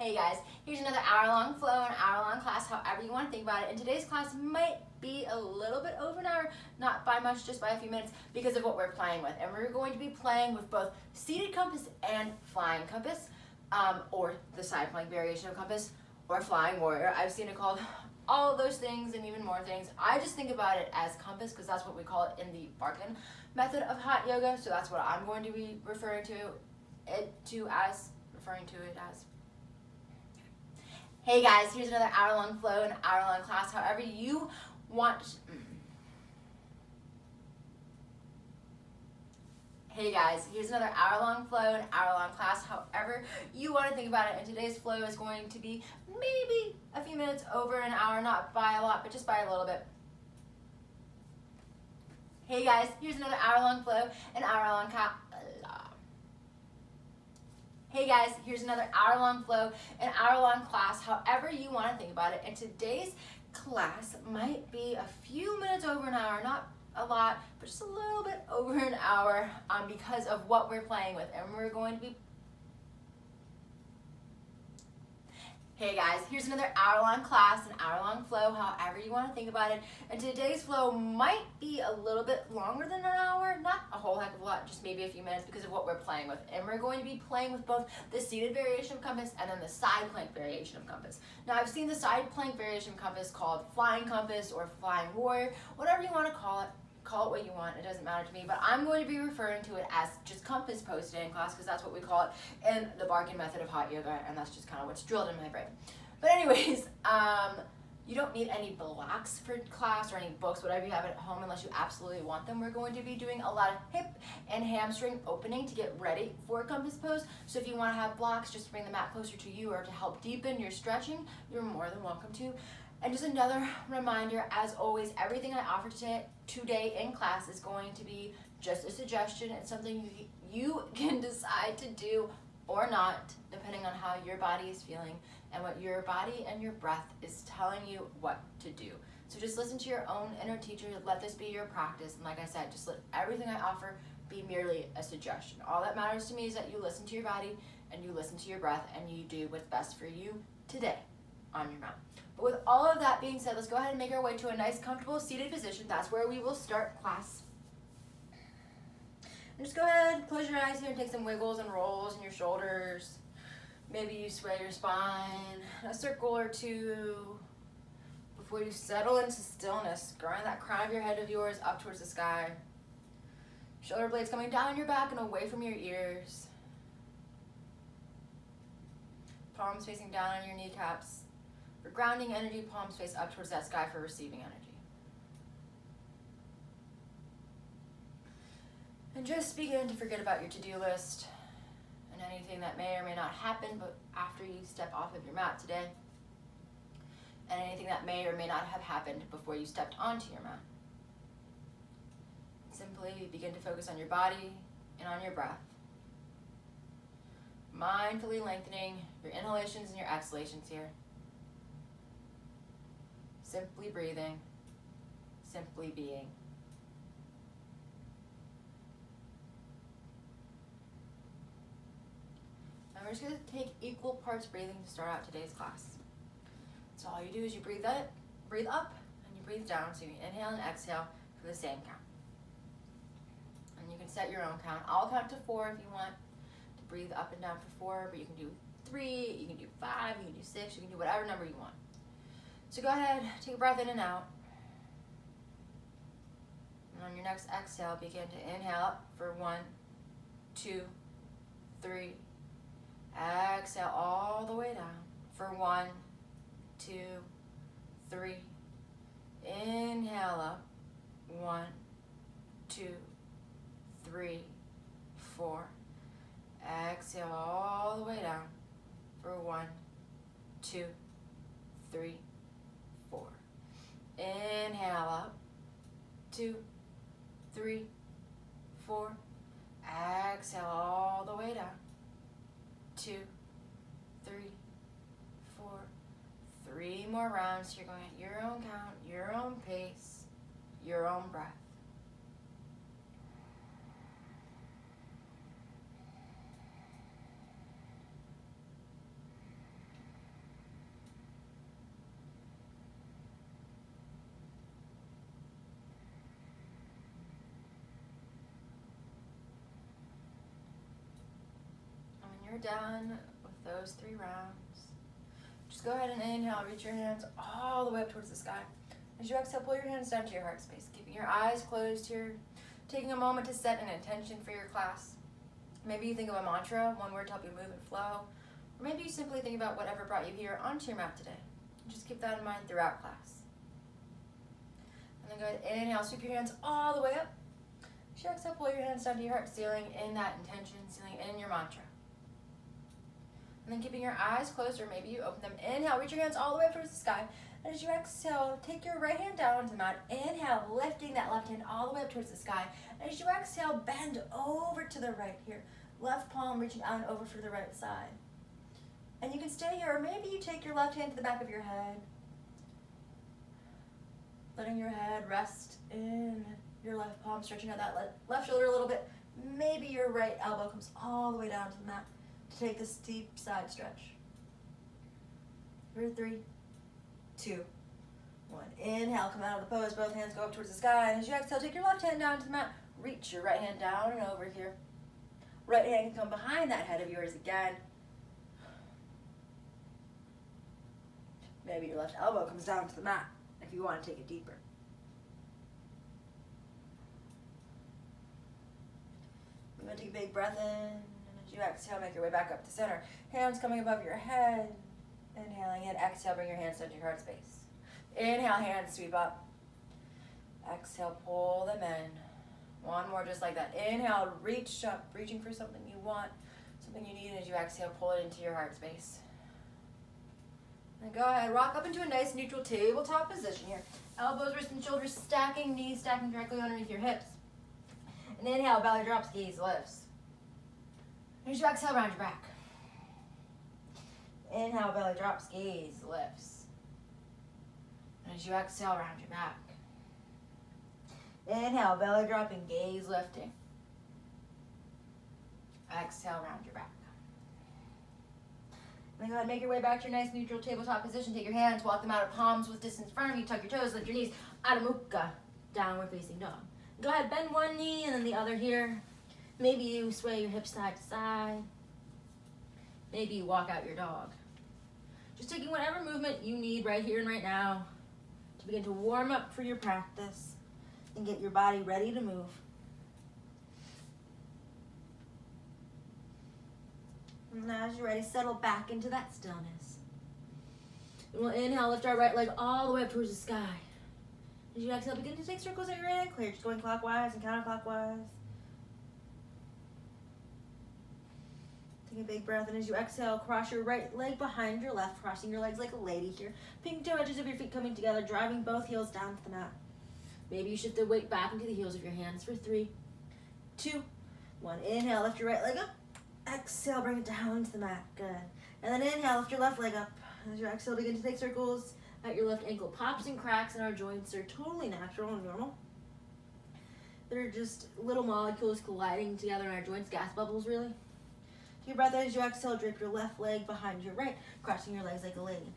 Hey guys, here's another hour-long flow, an hour-long class, however you want to think about it. And today's class might be a little bit over an hour, not by much, just by a few minutes, because of what we're playing with. And we're going to be playing with both seated compass and flying compass, or the side plank variation of compass, or flying warrior. I've seen it called all of those things and even more things. I just think about it as compass because that's what we call it in the Barkin method of hot yoga. So that's what I'm going to be referring to it as. Hey guys, here's another hour-long flow, an hour-long class, however you want. Hey guys, here's another hour-long flow, an hour-long class, however you want to think about it. And today's flow is going to be maybe a few minutes over an hour, not by a lot, but just by a little bit. Hey guys, here's another hour-long flow, an hour-long class. Hey guys, here's another hour-long flow, an hour-long class, however you want to think about it. And today's class might be a few minutes over an hour, not a lot, but just a little bit over an hour because of what we're playing with. And we're going to be... Hey guys, here's another hour-long class, an hour-long flow, however you want to think about it. And today's flow might be a little bit longer than an hour, not a whole heck of a lot, just maybe a few minutes because of what we're playing with. And we're going to be playing with both the seated variation of compass and then the side plank variation of compass. Now I've seen the side plank variation of compass called flying compass or flying warrior, whatever you want to call it. Call it what you want, it doesn't matter to me, but I'm going to be referring to it as just compass post today in class because that's what we call it in the Barkin method of hot yoga, and that's just kind of what's drilled in my brain. But anyways, you don't need any blocks for class or any books, whatever you have at home, unless you absolutely want them. We're going to be doing a lot of hip and hamstring opening to get ready for compass pose. So if you want to have blocks just to bring the mat closer to you or to help deepen your stretching, you're more than welcome to. And just another reminder, as always, everything I offer today in class is going to be just a suggestion. It's something you can decide to do or not, depending on how your body is feeling and what your body and your breath is telling you what to do. So just listen to your own inner teacher. Let this be your practice. And like I said, just let everything I offer be merely a suggestion. All that matters to me is that you listen to your body and you listen to your breath and you do what's best for you today on your mat. But with all of that being said, let's go ahead and make our way to a nice, comfortable seated position. That's where we will start class. And just go ahead and close your eyes here and take some wiggles and rolls in your shoulders. Maybe you sway your spine a circle or two before you settle into stillness. Grind that crown of your head of yours up towards the sky. Shoulder blades coming down your back and away from your ears. Palms facing down on your kneecaps. For grounding energy, palms face up towards that sky for receiving energy. And just begin to forget about your to-do list and anything that may or may not happen but after you step off of your mat today. And anything that may or may not have happened before you stepped onto your mat. Simply begin to focus on your body and on your breath. Mindfully lengthening your inhalations and your exhalations here. Simply breathing, simply being. And we're just going to take equal parts breathing to start out today's class. So all you do is you breathe up and you breathe down. So you inhale and exhale for the same count. And you can set your own count. I'll count to 4 if you want to breathe up and down for 4, but you can do 3, you can do 5, you can do 6, you can do whatever number you want. So go ahead, take a breath in and out. And on your next exhale, begin to inhale up for 1, 2, 3. Exhale all the way down for 1, 2, 3. Inhale up. 1, 2, 3, 4. Exhale all the way down for 1, 2, 3, 4. Inhale up. 2, 3, 4. Exhale all the way down. 2, 3, 4. 3 more rounds. You're going at your own count, your own pace, your own breath. done with those 3 rounds. Just go ahead and inhale, reach your hands all the way up towards the sky. As you exhale, pull your hands down to your heart space, keeping your eyes closed here, taking a moment to set an intention for your class. Maybe you think of a mantra, one word to help you move and flow, or maybe you simply think about whatever brought you here onto your mat today. Just keep that in mind throughout class. And then go ahead and inhale, sweep your hands all the way up. As you exhale, pull your hands down to your heart, sealing in that intention, sealing in your mantra. And then keeping your eyes closed, or maybe you open them. Inhale, reach your hands all the way up towards the sky. And as you exhale, take your right hand down onto the mat. Inhale, lifting that left hand all the way up towards the sky. And as you exhale, bend over to the right here. Left palm reaching out and over for the right side. And you can stay here, or maybe you take your left hand to the back of your head. Letting your head rest in your left palm, stretching out that left shoulder a little bit. Maybe your right elbow comes all the way down to the mat to take this deep side stretch. For 3, 2, 1. Inhale, come out of the pose. Both hands go up towards the sky. And as you exhale, take your left hand down to the mat. Reach your right hand down and over here. Right hand can come behind that head of yours again. Maybe your left elbow comes down to the mat if you want to take it deeper. You're going to take a big breath in. And as you exhale, make your way back up to center. Hands coming above your head. Inhaling in. Exhale, bring your hands down to your heart space. Inhale, hands sweep up. Exhale, pull them in. One more just like that. Inhale, reach up, reaching for something you want, something you need. And as you exhale, pull it into your heart space. And go ahead, rock up into a nice neutral tabletop position here. Elbows, wrists, and shoulders stacking, knees stacking directly underneath your hips. And inhale, belly drops, gaze lifts. And as you exhale, round your back. Inhale, belly drops, gaze lifts. And as you exhale, round your back. Inhale, belly dropping, gaze lifting. Exhale, round your back. Then go ahead and make your way back to your nice neutral tabletop position. Take your hands, walk them out of palms with distance in front of you. Tuck your toes, lift your knees. Adho Mukha, downward facing dog. Go ahead, bend one knee and then the other here. Maybe you sway your hips side to side. Maybe you walk out your dog. Just taking whatever movement you need right here and right now to begin to warm up for your practice and get your body ready to move. And as you're ready, settle back into that stillness. And we'll inhale, lift our right leg all the way up towards the sky. As you exhale, begin to take circles at your right hand clear, just going clockwise and counterclockwise. Take a big breath, and as you exhale, cross your right leg behind your left, crossing your legs like a lady here. Pink toe edges of your feet coming together, driving both heels down to the mat. Maybe you shift the weight back into the heels of your hands for 3, 2, 1. Inhale, lift your right leg up. Exhale, bring it down to the mat. Good. And then inhale, lift your left leg up. As you exhale, begin to take circles at your left ankle. Pops and cracks in our joints are totally natural and normal. They're just little molecules colliding together in our joints, gas bubbles really. Take a breath as you exhale, drape your left leg behind your right, crossing your legs like a lady.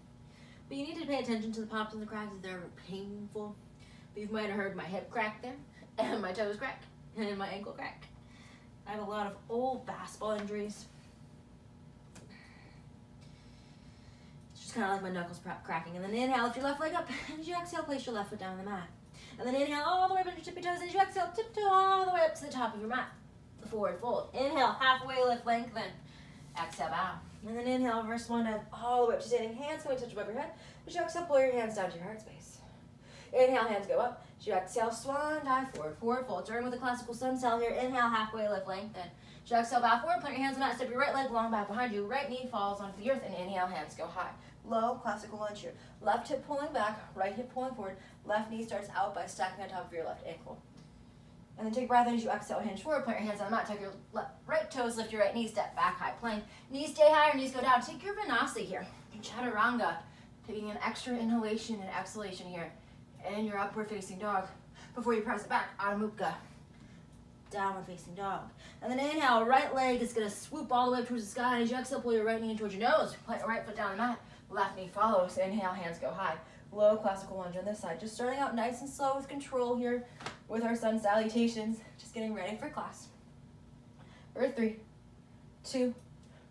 But you need to pay attention to the pops and the cracks if they're painful. But you might have heard my hip crack there, and my toes crack, and my ankle crack. I have a lot of old basketball injuries. It's just kind of like my knuckles cracking. And then inhale, lift your left leg up. And as you exhale, place your left foot down on the mat. And then inhale all the way up into your tippy toes. And as you exhale, tiptoe all the way up to the top of your mat. The forward fold. Inhale, halfway lift, lengthen. Exhale, bow. And then inhale, reverse one dive all the way up to standing. Hands going to touch above your head. As you exhale, pull your hands down to your heart space. Inhale, hands go up. As you exhale, swan dive forward, forward fold. Turn with a classical sun sail here. Inhale, halfway lift, lengthen. As you exhale, bow forward. Plant your hands on the mat. Step your right leg long back behind you. Right knee falls onto the earth. And inhale, hands go high. Low, classical lunge here. Left hip pulling back, right hip pulling forward. Left knee starts out by stacking on top of your left ankle. And then take a breath in as you exhale, hinge forward. Plant your hands on the mat. Tuck your right toes, lift your right knee, step back, high plank. Knees stay higher, knees go down. Take your Vinyasa here. Your Chaturanga. Taking an extra inhalation and exhalation here. And your upward facing dog. Before you press it back, Adho Mukha. Downward facing dog. And then inhale, right leg is going to swoop all the way up towards the sky. And as you exhale, pull your right knee in towards your nose. Plant your right foot down on the mat. Left knee follows. Inhale, hands go high. Low classical lunge on this side. Just starting out nice and slow with control here with our sun salutations. Just getting ready for class. For 3, 2,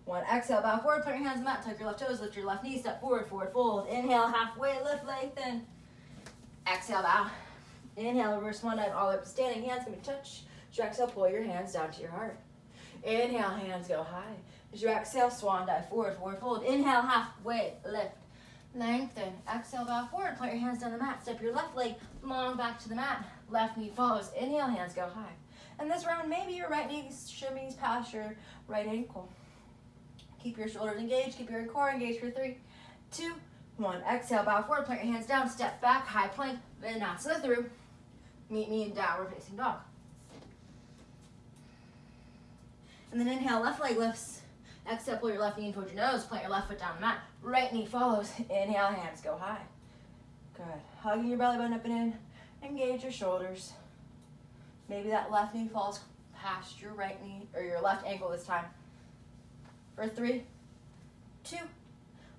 1, exhale, bow forward, put your hands on the mat, tuck your left toes, lift your left knee, step forward, forward fold. Inhale, halfway lift, lengthen. Exhale, bow. Inhale, reverse swan dive, all the way up to standing. Hands gonna touch. As you exhale, pull your hands down to your heart. Inhale, hands go high. As you exhale, swan dive, forward, forward fold. Inhale, halfway lift, lengthen. Exhale, bow forward, put your hands down the mat, step your left leg long back to the mat. Left knee follows. Inhale, hands go high. And this round, maybe your right knee shimmies past your right ankle. Keep your shoulders engaged, keep your core engaged for 3, 2, 1. Exhale, bow forward, put your hands down, step back, high plank, vinyasa through. Meet me in downward facing dog. And then inhale, left leg lifts. Exhale, pull your left knee in towards your nose, plant your left foot down the mat. Right knee follows. Inhale, hands go high. Good. Hugging your belly button up and in. Engage your shoulders. Maybe that left knee falls past your right knee, or your left ankle this time. For 3, 2,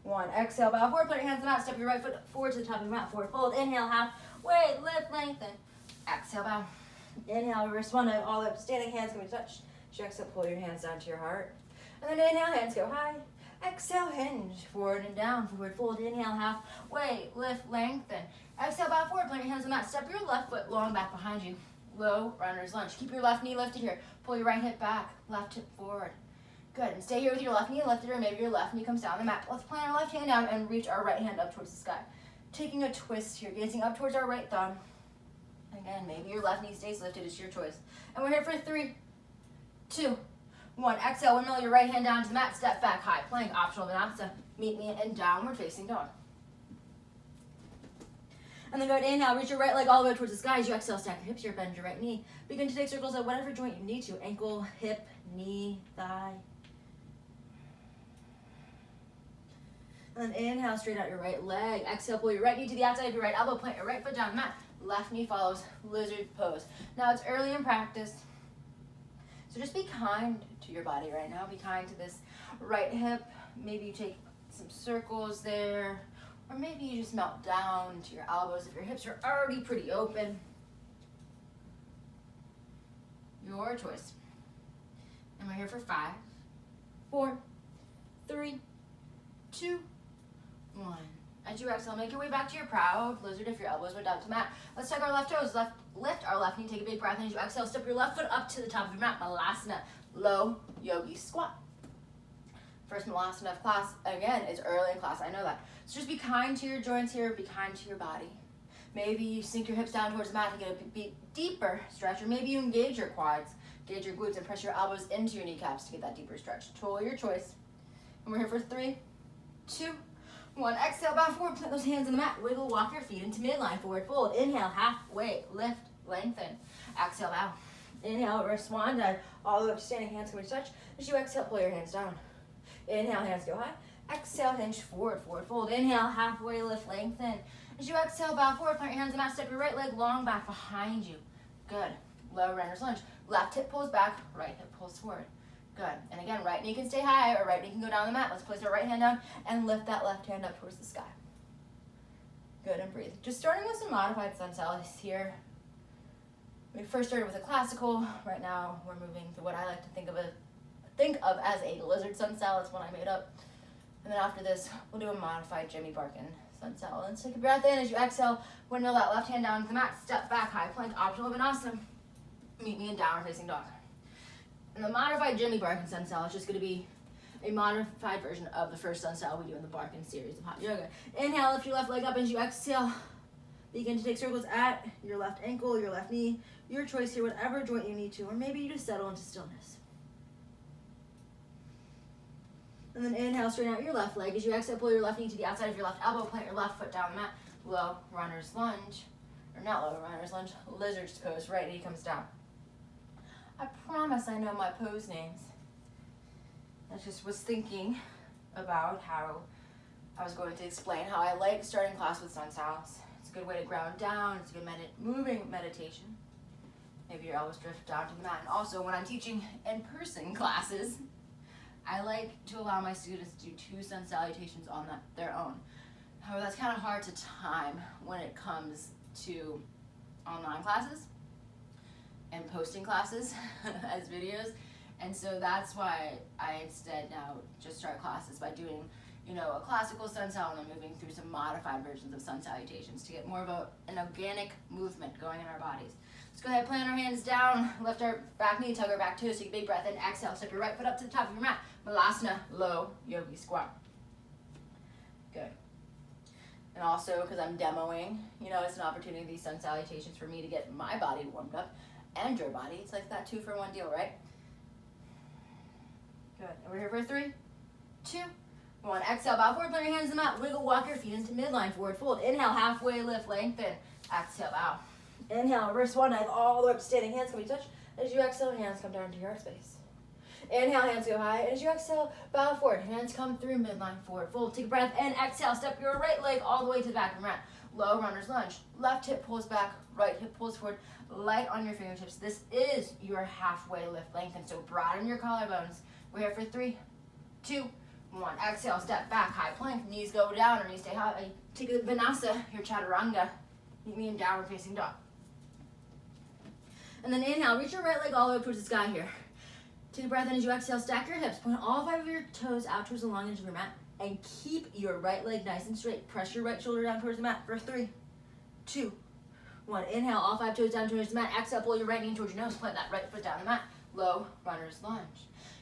1. Exhale, bow forward, put your hands on the mat, step your right foot forward to the top of your mat, forward fold. Inhale, halfway, lift, lengthen. Exhale, bow. Inhale, reverse one dive, all the way up to standing, hands can be touched. As you exhale, pull your hands down to your heart. And then inhale, hands go high. Exhale, hinge, forward and down, forward fold. Inhale, halfway, lift, lengthen. Exhale, bow forward, put your hands on the mat, step your left foot long back behind you. Low runner's lunge. Keep your left knee lifted here. Pull your right hip back, left hip forward. Good, and stay here with your left knee lifted, or maybe your left knee comes down the mat. Let's plant our left hand down and reach our right hand up towards the sky. Taking a twist here, gazing up towards our right thumb. Again, maybe your left knee stays lifted, it's your choice. And we're here for 3, 2, 1. Exhale, windmill your right hand down to the mat, step back, high plank, optional vinyasa. Meet me in downward facing dog. And then go ahead and inhale, reach your right leg all the way towards the sky. As you exhale, stack your hips here, bend your right knee. Begin to take circles at whatever joint you need to. Ankle, hip, knee, thigh. And then inhale, straight out your right leg. Exhale, pull your right knee to the outside of your right elbow. Plant your right foot down the mat. Left knee follows, lizard pose. Now it's early in practice, so just be kind to your body right now. Be kind to this right hip. Maybe you take some circles there, or maybe you just melt down to your elbows if your hips are already pretty open. Your choice. And we're here for 5, 4, 3, 2, 1. As you exhale, make your way back to your proud lizard if your elbows went down to the mat. Let's tuck our left toes, lift our left knee, take a big breath, and as you exhale, step your left foot up to the top of your mat, Malasana, low yogi squat. First Malasana of class, again, it's early in class, I know that. So just be kind to your joints here, be kind to your body. Maybe you sink your hips down towards the mat to get a deeper stretch, or maybe you engage your quads, engage your glutes, and press your elbows into your kneecaps to get that deeper stretch. Totally your choice. And we're here for 3, 2, 1. Exhale, bow forward, plant those hands on the mat. Wiggle, walk your feet into midline, forward fold. Inhale, halfway, lift, lengthen. Exhale, bow. Inhale, reverse swan dive, all the way up to standing, hands can be touch. As you exhale, pull your hands down. Inhale, hands go high. Exhale, hinge forward, forward fold. Inhale, halfway, lift, lengthen. As you exhale, bow forward, plant your hands on the mat, step your right leg long back behind you. Good. Low runner's lunge. Left hip pulls back, right hip pulls forward. Good. And again, right knee can stay high or right knee can go down the mat. Let's place our right hand down and lift that left hand up towards the sky. Good, and breathe. Just starting with some modified sun salutes here. We first started with a classical. Right now, we're moving to what I like to think of as a lizard sun salad. It's one I made up. And then after this, we'll do a modified Jimmy Barkin sun salad. Let's take a breath in as you exhale. Windmill that left hand down to the mat. Step back, high plank, optional vinyasa. Meet me in downward facing dog. And the modified Jimmy Barkin sun salad is just going to be a modified version of the first sun salad we do in the Barkin series of hot yoga. Inhale, lift your left leg up as you exhale. Begin to take circles at your left ankle, your left knee. Your choice here, whatever joint you need to, or maybe you just settle into stillness. And then inhale, straighten out your left leg. As you exhale, pull your left knee to the outside of your left elbow. Plant your left foot down the mat. Low runner's lunge. Or not low runner's lunge. Lizard's pose. Right knee comes down. I promise I know my pose names. I just was thinking about how I was going to explain how I like starting class with sun salutes. It's a good way to ground down. It's a good moving meditation. Maybe your elbows drift down to the mat. And also, when I'm teaching in-person classes, I like to allow my students to do 2 sun salutations on their own. However, that's kind of hard to time when it comes to online classes and posting classes as videos. And so that's why I instead now just start classes by doing, a classical sun sal and then moving through some modified versions of sun salutations to get more of an organic movement going in our bodies. Let's go ahead, plant our hands down, lift our back knee, tug our back toes, take a big breath in, exhale, step your right foot up to the top of your mat, Malasana, low yogi squat. Good. And also, because I'm demoing, it's an opportunity, these sun salutations, for me to get my body warmed up and your body. It's like that 2-for-1 deal, right? Good. And we're here for 3, 2, 1. Exhale, bow forward, plant your hands in the mat, wiggle, walk your feet into midline, forward fold. Inhale, halfway lift, lengthen. Exhale, bow. Inhale, reverse swan dive all the way up to standing. Hands can be touched. As you exhale, hands come down to your heart space. Inhale, hands go high. As you exhale, bow forward. Hands come through midline, forward fold. Take a breath in. Exhale, step your right leg all the way to the back of the mat. Low runner's lunge. Left hip pulls back, right hip pulls forward. Light on your fingertips. This is your halfway lift. Lengthen. So broaden your collarbones. We're here for 3, 2, 1. Exhale, step back, high plank. Knees go down or knees stay high. Take a Vinasa, your chaturanga. Meet me in downward facing dog. And then inhale, reach your right leg all the way up towards the sky here. Take a breath in as you exhale, stack your hips. Point all 5 of your toes out towards the long edge of your mat. And keep your right leg nice and straight. Press your right shoulder down towards the mat for 3, 2, 1. Inhale, all 5 toes down towards the mat. Exhale, pull your right knee towards your nose. Plant that right foot down the mat. Low runner's lunge.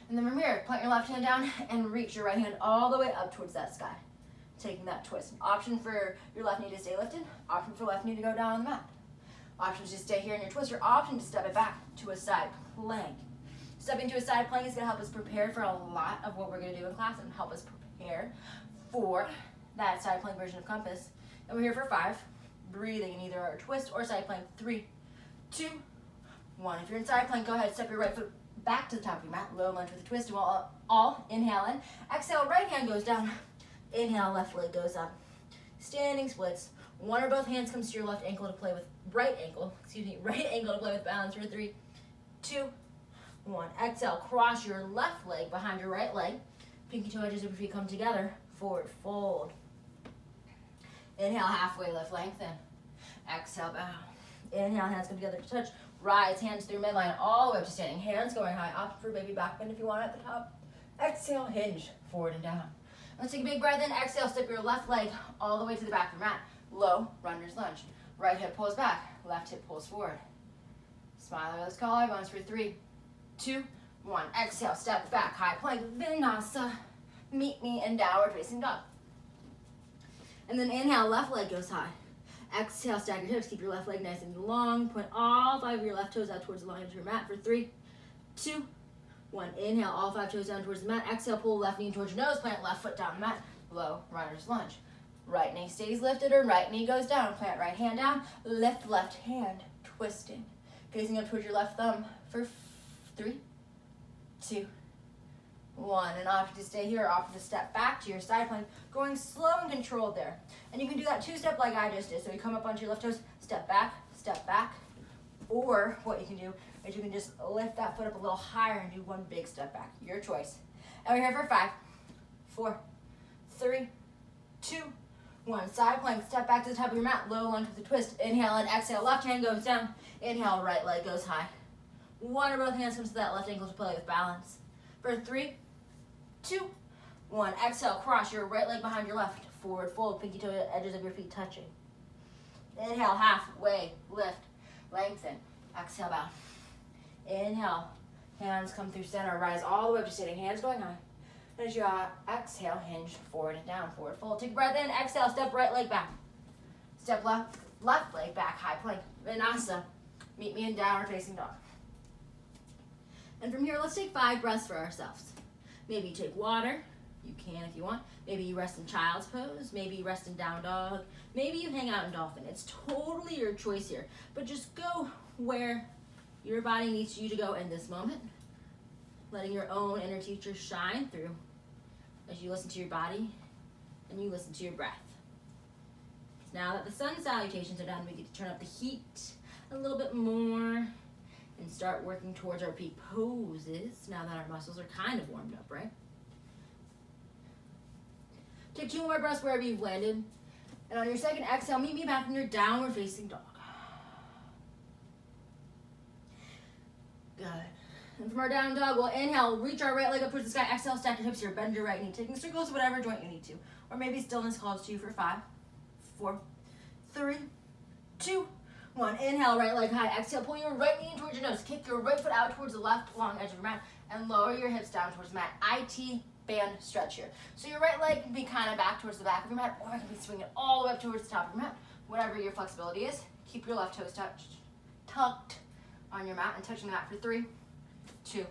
And then from here, plant your left hand down and reach your right hand all the way up towards that sky. Taking that twist. Option for your left knee to stay lifted. Option for left knee to go down on the mat. Option to stay here in your twist, or option to step it back to a side plank. Stepping to a side plank is going to help us prepare for a lot of what we're going to do in class and help us prepare for that side plank version of compass. And we're here for 5. Breathing in either our twist or side plank. 3, 2, 1. If you're in side plank, go ahead, step your right foot back to the top of your mat. Low lunge with a twist. And we'll all inhale in. Exhale, right hand goes down. Inhale, left leg goes up. Standing splits. One or both hands comes to your left ankle to play with right ankle to play with balance for 3, 2, 1. Exhale, cross your left leg behind your right leg. Pinky toe edges of your feet come together. Forward fold. Inhale, halfway lift, lengthen. Exhale, bow. Inhale, hands come together to touch. Rise, hands through midline all the way up to standing. Hands going high. Opt for baby back bend if you want at the top. Exhale, hinge, forward and down. Let's take a big breath in. Exhale, step your left leg all the way to the back of your mat. Low runner's lunge. Right hip pulls back. Left hip pulls forward. Smile over those collarbones for 3, 2, 1. Exhale, step back, high plank, Vinasa. Meet me in downward facing dog. And then inhale, left leg goes high. Exhale, stack your hips, keep your left leg nice and long. Point all 5 of your left toes out towards the long edge of your mat for 3, 2, 1. Inhale, all 5 toes down towards the mat. Exhale, pull left knee towards your nose. Plant left foot down the mat. Low runner's lunge. Right knee stays lifted or right knee goes down. Plant right hand down. Lift left hand, twisting. Gazing up towards your left thumb for 3, 2, 1. And option to stay here, option to step back to your side plank. Going slow and controlled there. And you can do that 2-step like I just did. So you come up onto your left toes, step back, step back. Or what you can do is you can just lift that foot up a little higher and do 1 big step back. Your choice. And we're here for 5, 4, 3, 2, 1. Side plank, step back to the top of your mat. Low lunge with a twist. Inhale and exhale. Left hand goes down. Inhale, right leg goes high. 1 or both hands comes to that left ankle to play with balance. For 3, 2, 1. Exhale, cross your right leg behind your left. Forward fold, pinky toe edges of your feet touching. Inhale, halfway lift, lengthen. Exhale, bow. Inhale, hands come through center. Rise all the way up to sitting. Hands going high. As you exhale, hinge forward and down. Forward fold. Take a breath in. Exhale, step right leg back. Step left leg back. High plank. Vinasa. Meet me in downward facing dog. And from here, let's take 5 breaths for ourselves. Maybe you take water. You can if you want. Maybe you rest in child's pose. Maybe you rest in down dog. Maybe you hang out in dolphin. It's totally your choice here. But just go where your body needs you to go in this moment. Letting your own inner teacher shine through as you listen to your body and you listen to your breath. Now that the sun salutations are done, we get to turn up the heat a little bit more and start working towards our peak poses now that our muscles are kind of warmed up, right? Take 2 more breaths wherever you've landed. And on your second exhale, meet me back in your downward facing dog. Good. And from our down dog, we'll inhale, reach our right leg up towards the sky. Exhale, stack your hips here, bend your right knee. Taking circles, whatever joint you need to. Or maybe stillness calls to you for 5, 4, 3, 2, 1. Inhale, right leg high. Exhale, pull your right knee in towards your nose. Kick your right foot out towards the left long edge of your mat. And lower your hips down towards the mat. IT band stretch here. So your right leg can be kind of back towards the back of your mat, or it can be swinging all the way up towards the top of your mat. Whatever your flexibility is, keep your left toes tucked on your mat and touching the mat for 3, 2,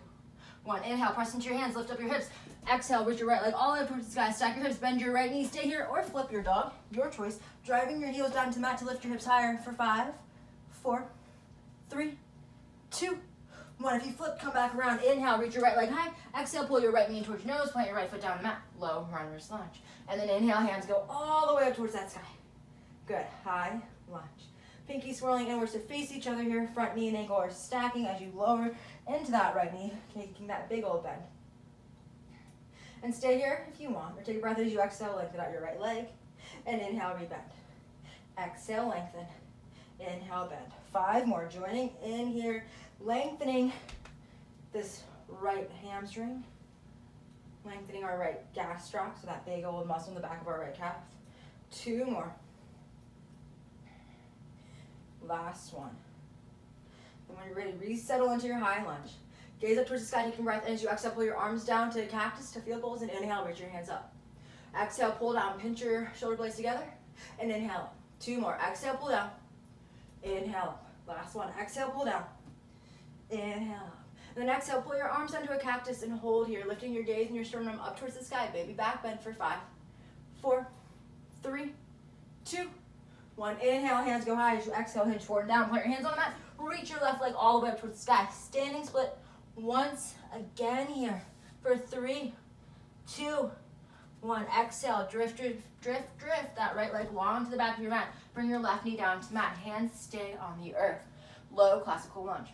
1. Inhale, press into your hands, lift up your hips. Exhale, reach your right leg all the way up towards the sky. Stack your hips, bend your right knee, stay here, or flip your dog, your choice. Driving your heels down to the mat to lift your hips higher for 5, 4, 3, 2, 1. If you flip, come back around. Inhale, reach your right leg high. Exhale, pull your right knee towards your nose, plant your right foot down the mat. Low runner's lunge. And then inhale, hands go all the way up towards that sky. Good, high lunge. Pinky swirling inwards to face each other here. Front knee and ankle are stacking as you lower into that right knee, taking that big old bend. And stay here if you want, or take a breath as you exhale, lengthen out your right leg. And inhale, rebend. Exhale, lengthen. Inhale, bend. 5 more, joining in here, lengthening this right hamstring, lengthening our right gastroc, so that big old muscle in the back of our right calf. 2 more. Last one. And when you're ready, resettle into your high lunge. Gaze up towards the sky, taking a breath, and as you exhale, pull your arms down to cactus, to field goals, and inhale, reach your hands up. Exhale, pull down, pinch your shoulder blades together, and inhale. 2 more. Exhale, pull down. Inhale up. Last one. Exhale, pull down. Inhale up. And then exhale, pull your arms down to a cactus and hold here, lifting your gaze and your sternum up towards the sky. Baby back bend for 5, 4, 3, 2, 1. Inhale, hands go high as you exhale, hinge forward and down. Put your hands on the mat. Reach your left leg all the way up towards the sky. Standing split once again here for 3, 2, 1. Exhale, drift, drift, drift, drift. That right leg long to the back of your mat. Bring your left knee down to the mat. Hands stay on the earth. Low classical lunge.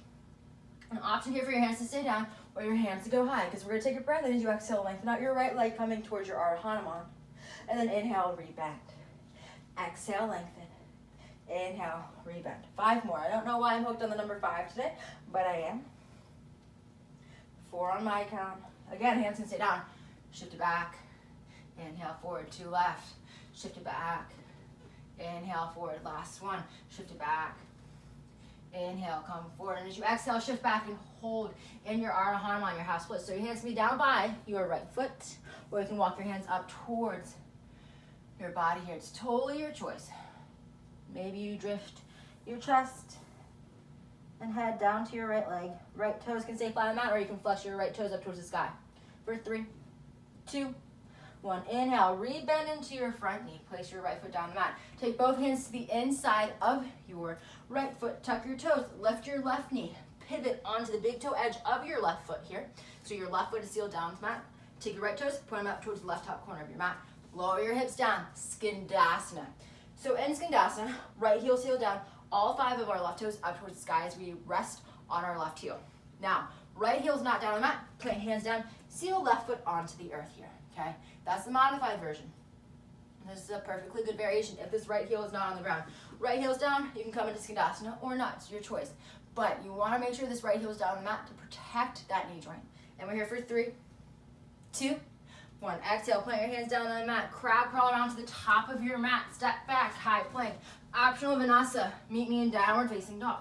An option here for your hands to stay down or your hands to go high, because we're going to take a breath, and as you exhale, lengthen out your right leg coming towards your Ardha Hanuman. And then inhale, rebend. Exhale, lengthen. Inhale, rebend. 5 more. I don't know why I'm hooked on the number 5 today, but I am. 4 on my count. Again, hands can stay down. Shift it back. Inhale, forward, 2 left. Shift it back. Inhale, forward. Last one. Shift it back. Inhale, come forward. And as you exhale, shift back and hold in your Ardha Hanuman, your half split. So your hands can be down by your right foot, or you can walk your hands up towards your body here. It's totally your choice. Maybe you drift your chest and head down to your right leg. Right toes can stay flat on the mat, or you can flex your right toes up towards the sky. For 3, 2, 1. Inhale, rebend into your front knee. Place your right foot down the mat. Take both hands to the inside of your right foot. Tuck your toes. Lift your left knee. Pivot onto the big toe edge of your left foot here. So your left foot is sealed down to the mat. Take your right toes, point them up towards the left top corner of your mat. Lower your hips down. Skandasana. So in Skandasana, right heel sealed down. All 5 of our left toes up towards the sky as we rest on our left heel. Now, right heel's not down on the mat. Plant hands down. Seal left foot onto the earth here. Okay? That's the modified version. This is a perfectly good variation if this right heel is not on the ground. Right heel's down, you can come into Skandasana or not. It's your choice. But you want to make sure this right heel is down on the mat to protect that knee joint. And we're here for 3, 2, 1. Exhale, plant your hands down on the mat. Crab crawl around to the top of your mat. Step back, high plank. Optional Vinyasa. Meet me in downward facing dog.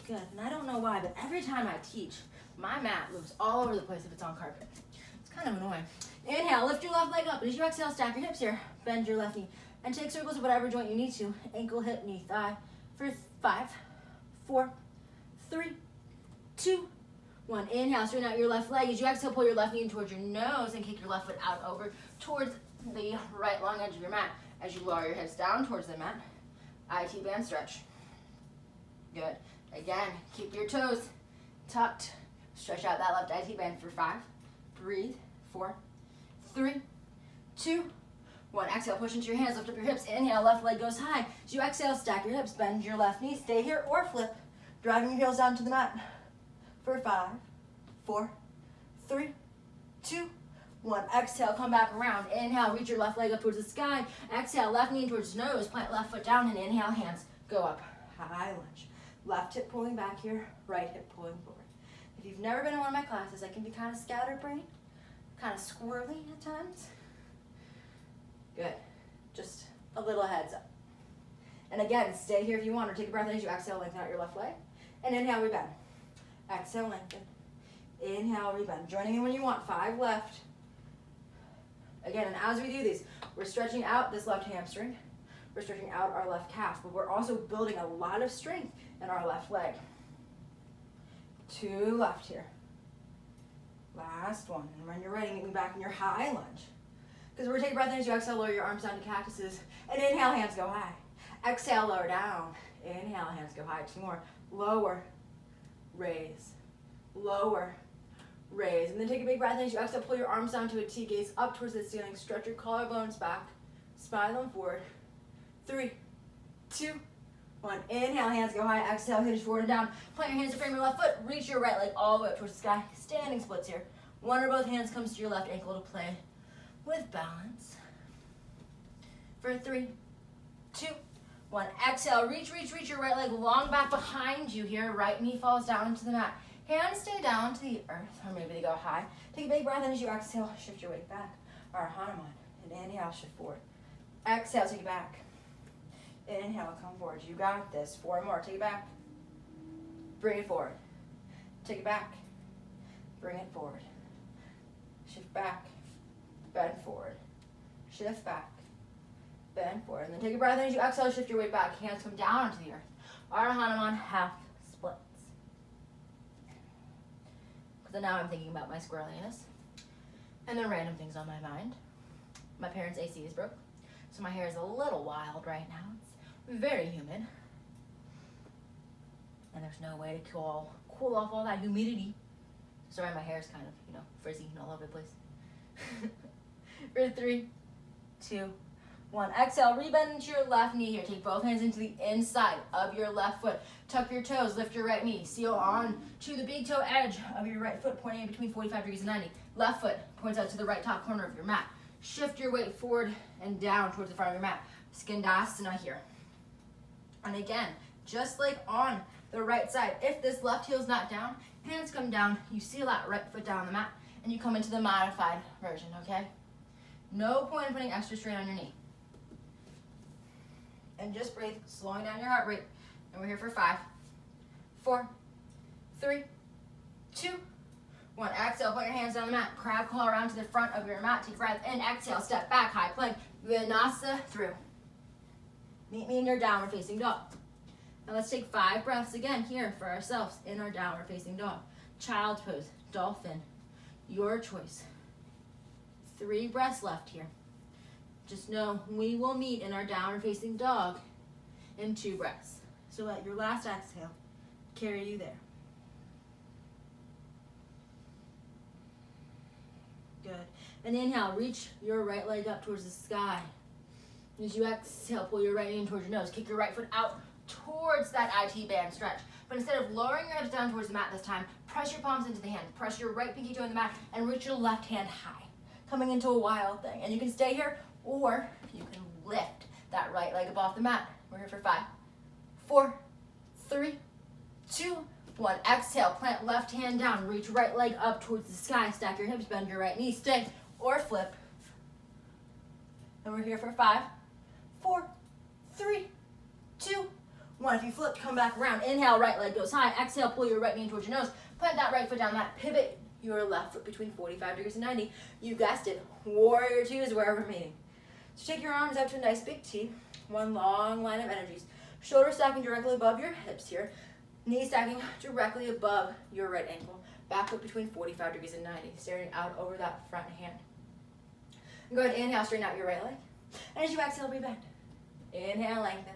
Good. And I don't know why, but every time I teach, my mat moves all over the place if it's on carpet. It's kind of annoying. Inhale, lift your left leg up. As you exhale, stack your hips here. Bend your left knee. And take circles of whatever joint you need to. Ankle, hip, knee, thigh. For 5, 4, 3, 2, 1. Inhale, straighten out your left leg. As you exhale, pull your left knee in towards your nose and kick your left foot out over towards the right long edge of your mat. As you lower your hips down towards the mat. IT band stretch. Good. Again, keep your toes tucked. Stretch out that left IT band for 5. Breathe. 4, 3, 2, 1. Exhale, push into your hands, lift up your hips. Inhale, left leg goes high. As you exhale, stack your hips, bend your left knee. Stay here or flip. Driving your heels down to the mat. For 5, 4, 3, 2, 1. Exhale, come back around. Inhale, reach your left leg up towards the sky. Exhale, left knee towards your nose. Plant left foot down and inhale, hands go up. High lunge. Left hip pulling back here, right hip pulling forward. If you've never been in one of my classes, I can be kind of scatterbrained, kind of squirrely at times. Good. Just a little heads up. And again, stay here if you want, or take a breath as you exhale, lengthen out your left leg. And inhale, rebend. Exhale, lengthen. Inhale, rebend. Joining in when you want. 5 left. Again, and as we do these, we're stretching out this left hamstring. We're stretching out our left calf, but we're also building a lot of strength in our left leg. 2 left here. Last one. And when you're ready, meet me back in your high lunge. Because we're going to take a breath in as you exhale, lower your arms down to cactuses. And inhale, hands go high. Exhale, lower down. Inhale, hands go high. 2 more. Lower, raise, lower, raise. And then take a big breath in as you exhale, pull your arms down to a T, gaze up towards the ceiling, stretch your collarbones back, spine them forward. 3, 2, 1. Inhale, hands go high. Exhale, hinge forward and down. Plant your hands to frame your left foot. Reach your right leg all the way up towards the sky. Standing splits here. One or both hands comes to your left ankle to play with balance. For 3, 2, 1. Exhale, reach your right leg long back behind you here. Right knee falls down into the mat. Hands stay down to the earth, or maybe they go high. Take a big breath in as you exhale, shift your weight back. Our Hanuman. And inhale, shift forward. Exhale, take it back. Inhale, come forward. You got this. 4 more. Take it back. Bring it forward. Take it back. Bring it forward. Shift back. Bend forward. Shift back. Bend forward. And then take a breath in as you exhale, shift your weight back. Hands come down to the earth. Our Hanuman half splits. So now I'm thinking about my squirreliness. And then random things on my mind. My parents' AC is broke. So my hair is a little wild right now. It's very humid. And there's no way to cool off all that humidity. Sorry, my hair's kind of, frizzy and all over the place. For 3, 2, 1. Exhale, rebend into your left knee here. Take both hands into the inside of your left foot. Tuck your toes, lift your right knee. Seal on to the big toe edge of your right foot, pointing in between 45 degrees and 90. Left foot points out to the right top corner of your mat. Shift your weight forward and down towards the front of your mat. Skandasana here. And again, just like on the right side, if this left heel is not down, hands come down, you seal that right foot down on the mat, and you come into the modified version, okay? No point in putting extra strain on your knee. And just breathe, slowing down your heart rate. And we're here for 5, 4, 3, 2, 1. Exhale, put your hands down the mat. Crab claw around to the front of your mat. Take a breath in. Exhale, step back, high plank. Vinyasa through. Meet me in your downward facing dog. Now let's take 5 breaths again here for ourselves in our downward facing dog. Child's pose, dolphin, your choice. 3 breaths left here. Just know we will meet in our downward facing dog in 2 breaths. So let your last exhale carry you there. Good. And inhale, reach your right leg up towards the sky. As you exhale, pull your right knee in towards your nose. Kick your right foot out towards that IT band stretch. But instead of lowering your hips down towards the mat this time, press your palms into the hand. Press your right pinky toe in the mat and reach your left hand high. Coming into a wild thing. And you can stay here or you can lift that right leg up off the mat. We're here for 5, 4, 3, 2, 1. Exhale, plant left hand down. Reach right leg up towards the sky. Stack your hips, bend your right knee. Stay or flip. And we're here for 5, 4, 3, 2, 1. If you flip, come back around. Inhale, right leg goes high. Exhale, pull your right knee towards your nose. Plant that right foot down that. Pivot your left foot between 45 degrees and 90. You guessed it. Warrior 2 is where we're meeting. So take your arms out to a nice big T. One long line of energies. Shoulder stacking directly above your hips here. Knee stacking directly above your right ankle. Back foot between 45 degrees and 90. Staring out over that front hand. And go ahead and inhale, straighten out your right leg. And as you exhale, rebend. Inhale, lengthen.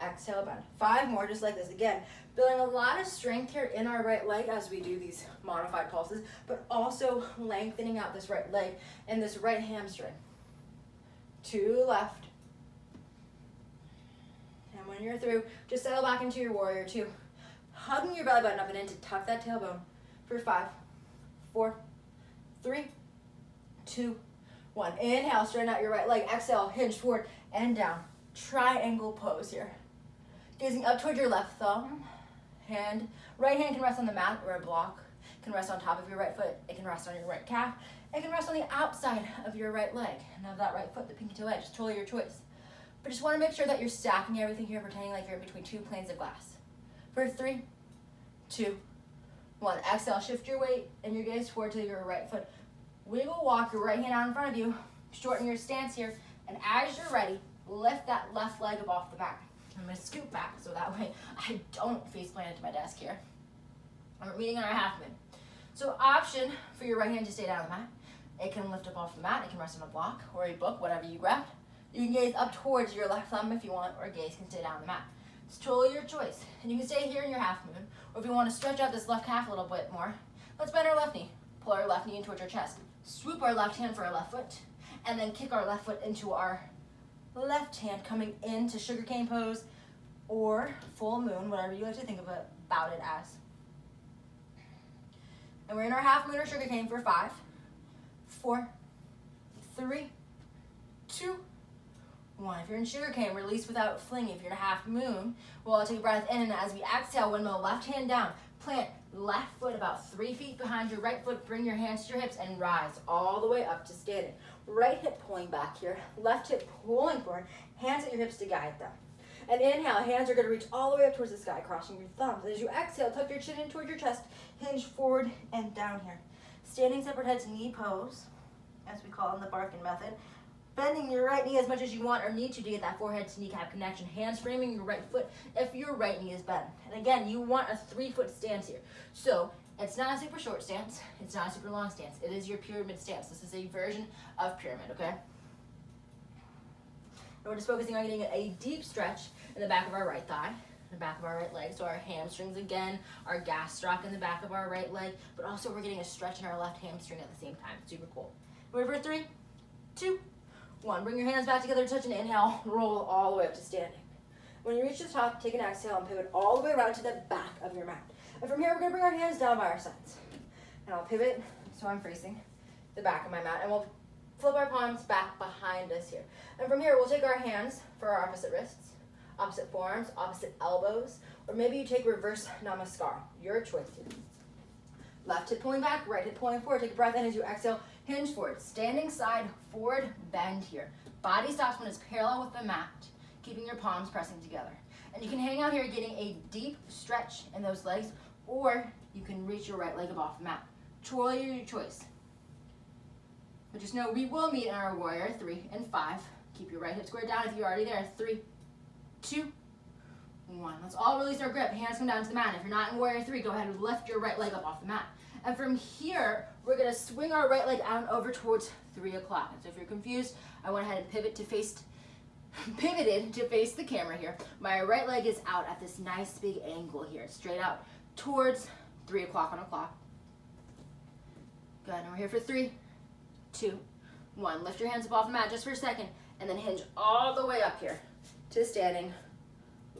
Exhale, bend. 5 more, just like this. Again, building a lot of strength here in our right leg as we do these modified pulses, but also lengthening out this right leg and this right hamstring. 2 left. And when you're through, just settle back into your warrior 2. Hugging your belly button up and in to tuck that tailbone for 5, 4, 3, 2, 1. Inhale, straighten out your right leg. Exhale, hinge forward and down. Triangle pose here. Gazing up toward your left thumb. Right hand can rest on the mat or a block. can rest on top of your right foot. It can rest on your right calf. It can rest on the outside of your right leg and of that right foot, the pinky toe edge. It's totally your choice. But just want to make sure that you're stacking everything here, pretending like you're between two planes of glass. For 3, 2, 1. Exhale, shift your weight and your gaze forward to your right foot. Wiggle walk your right hand out in front of you. Shorten your stance here. And as you're ready, lift that left leg up off the mat. I'm going to scoot back so that way I don't face plant into my desk here. We're meeting on our half moon. So option for your right hand to stay down on the mat. It can lift up off the mat. It can rest on a block or a book, whatever you grab. You can gaze up towards your left thumb if you want, or gaze can stay down on the mat. It's totally your choice. And you can stay here in your half moon, or if you want to stretch out this left calf a little bit more, let's bend our left knee. Pull our left knee in towards our chest. Swoop our left hand for our left foot, and then kick our left foot into our left hand, coming into sugarcane pose or full moon, whatever you like to think about it as. And we're in our half moon or sugarcane for 5, 4, 3, 2, 1. If you're in sugarcane, release without flinging. If you're in a half moon, we'll take a breath in, and as we exhale, windmill left hand down. Plant left foot about 3 feet behind your right foot. Bring your hands to your hips and rise all the way up to standing. Right hip pulling back here, left hip pulling forward, hands at your hips to guide them. And inhale, hands are going to reach all the way up towards the sky, crossing your thumbs. As you exhale, tuck your chin in towards your chest, hinge forward and down here. Standing separate heads, knee pose, as we call it in the Barkin method. Bending your right knee as much as you want or need to get that forehead to kneecap connection. Hands framing your right foot if your right knee is bent. And again, you want a 3-foot stance here. So it's not a super short stance. It's not a super long stance. It is your pyramid stance. This is a version of pyramid, okay? And we're just focusing on getting a deep stretch in the back of our right thigh, the back of our right leg. So our hamstrings again, our gastroc in the back of our right leg, but also we're getting a stretch in our left hamstring at the same time. Super cool. Ready for 3, 2, 1. Bring your hands back together, touch and inhale, roll all the way up to standing. When you reach the top, take an exhale and pivot all the way around to the back of your mat. And from here, we're going to bring our hands down by our sides. And I'll pivot so I'm facing the back of my mat, and we'll flip our palms back behind us here. And from here, we'll take our hands for our opposite wrists, opposite forearms, opposite elbows, or maybe you take reverse namaskar. Your choice here. Left hip pulling back, right hip pulling forward. Take a breath in as you exhale, hinge forward. Standing side forward bend here. Body stops when it's parallel with the mat, keeping your palms pressing together. And you can hang out here getting a deep stretch in those legs, or you can reach your right leg above the mat. Totally your choice. But just know we will meet in our warrior 3 and 5. Keep your right hip squared down if you're already there. 3, 2, 1. Let's all release our grip. Hands come down to the mat. If you're not in warrior 3, go ahead and lift your right leg up off the mat. And from here, we're going to swing our right leg out and over towards 3 o'clock. And so if you're confused, I went ahead and pivoted to face the camera here. My right leg is out at this nice big angle here, straight out towards 3 o'clock on a clock. Good. And we're here for 3, 2, 1. Lift your hands up off the mat just for a second, and then hinge all the way up here to standing,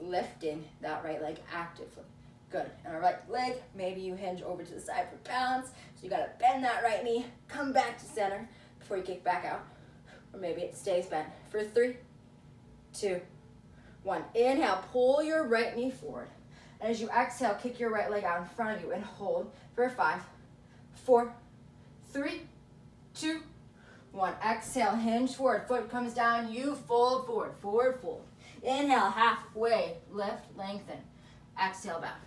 lifting that right leg actively. Good. And our right leg, maybe you hinge over to the side for balance. So you got to bend that right knee, come back to center before you kick back out. Or maybe it stays bent. For 3, 2, 1. Inhale, pull your right knee forward. And as you exhale, kick your right leg out in front of you and hold for 5, 4, 3, 2, 1. Exhale, hinge forward. Foot comes down, you fold forward. Forward fold. Inhale, halfway, lift, lengthen. Exhale, back.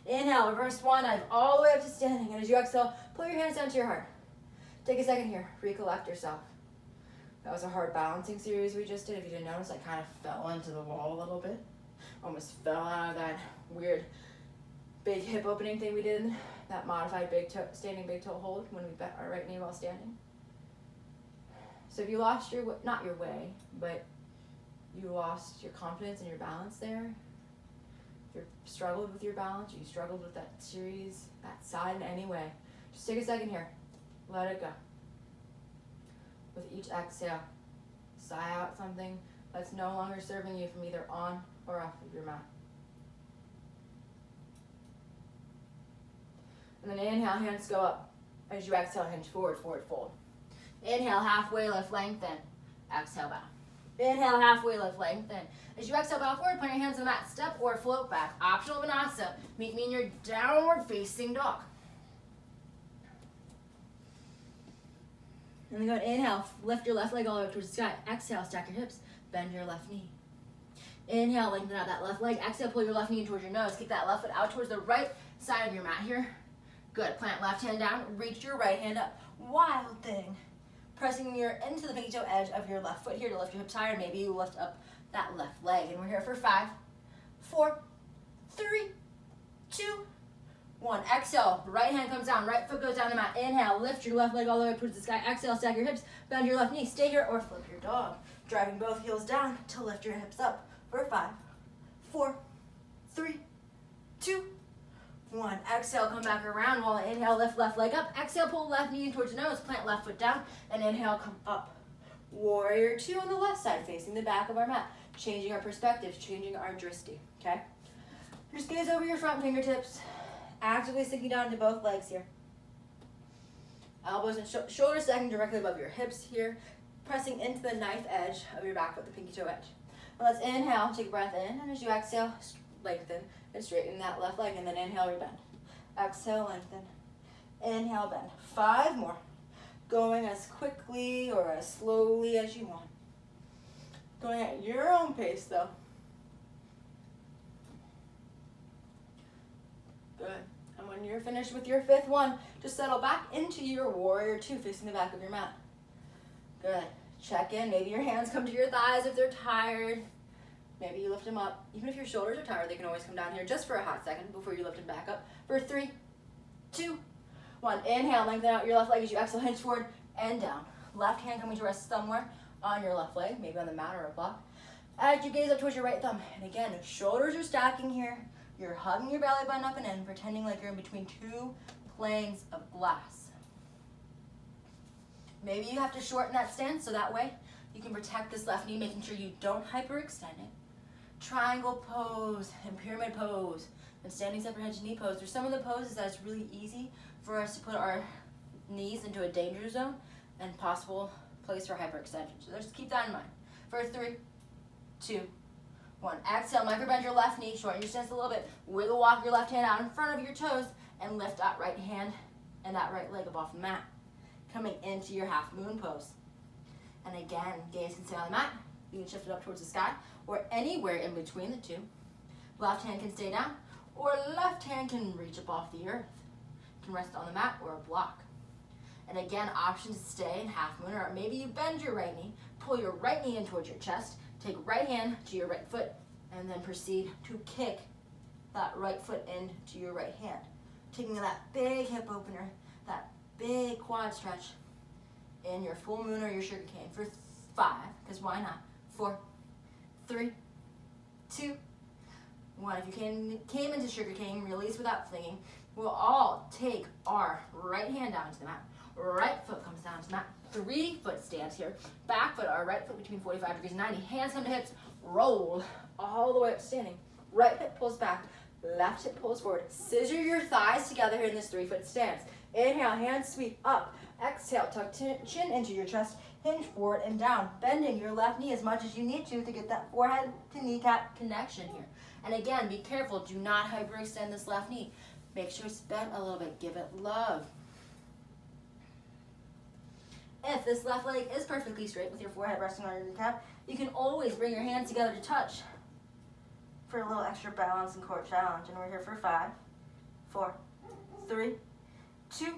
Inhale, reverse one, dive all the way up to standing. And as you exhale, pull your hands down to your heart. Take a second here, recollect yourself. That was a hard balancing series we just did. If you didn't notice, I kind of fell into the wall a little bit. Almost fell out of that weird big hip opening thing we did. That modified big toe, standing big toe hold when we bent our right knee while standing. So if you lost your, not your way, but you lost your confidence and your balance there, if you struggled with your balance, or you struggled with that series, that side in any way, just take a second here. Let it go. With each exhale, sigh out something that's no longer serving you from either on or off of your mat. And then inhale, hands go up. As you exhale, hinge forward, forward fold. Inhale, halfway lift, lengthen. Exhale, bow. Inhale, halfway lift, lengthen. As you exhale, bow forward, plant your hands on the mat, step or float back. Optional Vinyasa. Meet me in your downward facing dog. And then go inhale, lift your left leg all the way up towards the sky. Exhale, stack your hips, bend your left knee. Inhale, lengthen out that left leg. Exhale, pull your left knee in towards your nose. Kick that left foot out towards the right side of your mat here. Good. Plant left hand down, reach your right hand up. Wild thing. Pressing into the pinky toe edge of your left foot here to lift your hips higher. Maybe you lift up that left leg. And we're here for 5, 4, 3, 2, 1. Exhale, right hand comes down, right foot goes down the mat. Inhale, lift your left leg all the way up towards the sky. Exhale, stack your hips, bend your left knee. Stay here or flip your dog. Driving both heels down to lift your hips up for 5, 4, 3, 2, 1. Exhale, come back around. While inhale, lift left leg up. Exhale, pull left knee towards the nose. Plant left foot down. And inhale, come up. Warrior 2 on the left side, facing the back of our mat. Changing our perspective, changing our drishti. Okay? Just gaze over your front fingertips. Actively sinking down into both legs here. Elbows and shoulders stacking directly above your hips here. Pressing into the knife edge of your back foot, the pinky toe edge. Now let's inhale, take a breath in. And as you exhale, lengthen and straighten that left leg, and then inhale, rebend. Exhale, lengthen. Inhale, bend. 5 more. Going as quickly or as slowly as you want. Going at your own pace, though. Good. And when you're finished with your 5th one, just settle back into your warrior 2, facing the back of your mat. Good. Check in. Maybe your hands come to your thighs if they're tired. Maybe you lift them up. Even if your shoulders are tired, they can always come down here just for a hot second before you lift them back up. For 3, 2, 1. Inhale, lengthen out your left leg as you exhale, hinge forward and down. Left hand coming to rest somewhere on your left leg, maybe on the mat or a block. As you gaze up towards your right thumb. And again, shoulders are stacking here. You're hugging your belly button up and in, pretending like you're in between 2 planes of glass. Maybe you have to shorten that stance so that way you can protect this left knee, making sure you don't hyperextend it. Triangle pose and pyramid pose and standing separate head to knee pose. There's some of the poses that it's really easy for us to put our knees into a danger zone and possible place for hyperextension. So just keep that in mind. For 3, 2, 1. Exhale, microbend your left knee, shorten your stance a little bit. Wiggle walk your left hand out in front of your toes and lift that right hand and that right leg up off the mat. Coming into your half moon pose. And again, gaze can stay on the mat. You can shift it up towards the sky or anywhere in between the 2. Left hand can stay down or left hand can reach up off the earth. You can rest on the mat or a block. And again, option to stay in half moon, or maybe you bend your right knee, pull your right knee in towards your chest, take right hand to your right foot, and then proceed to kick that right foot into your right hand. Taking that big hip opener, that big quad stretch in your full moon or your sugar cane for 5, because why not? 4, 3, 2, 1. If you came into sugar cane, release without flinging. We'll all take our right hand down to the mat. Right foot comes down to the mat. 3 foot stance here. Back foot, our right foot between 45 degrees and 90. Hands come to hips. Roll all the way up to standing. Right hip pulls back. Left hip pulls forward. Scissor your thighs together here in this 3 foot stance. Inhale, hands sweep up. Exhale, tuck chin into your chest. Hinge forward and down. Bending your left knee as much as you need to get that forehead to kneecap connection here. And again, be careful. Do not hyperextend this left knee. Make sure it's bent a little bit. Give it love. If this left leg is perfectly straight with your forehead resting on your kneecap, you can always bring your hands together to touch for a little extra balance and core challenge. And we're here for 5, 4, 3, 2,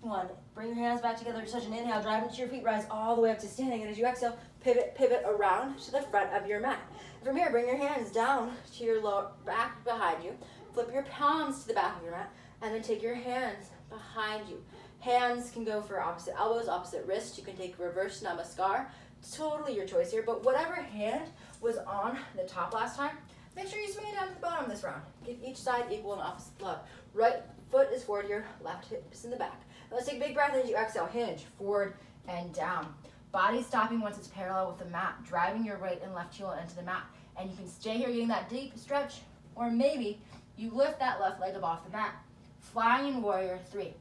1. Bring your hands back together to touch and inhale. Drive into your feet. Rise all the way up to standing. And as you exhale, pivot around to the front of your mat. From here, bring your hands down to your lower back behind you. Flip your palms to the back of your mat. And then take your hands behind you. Hands can go for opposite elbows, opposite wrists. You can take reverse namaskar. Totally your choice here. But whatever hand was on the top last time, make sure you swing it down to the bottom this round. Give each side equal and opposite love. Right foot is forward here, left hip is in the back. Now let's take a big breath as you exhale. Hinge forward and down. Body stopping once it's parallel with the mat, driving your right and left heel into the mat. And you can stay here getting that deep stretch, or maybe you lift that left leg up off the mat. Flying in warrior 3.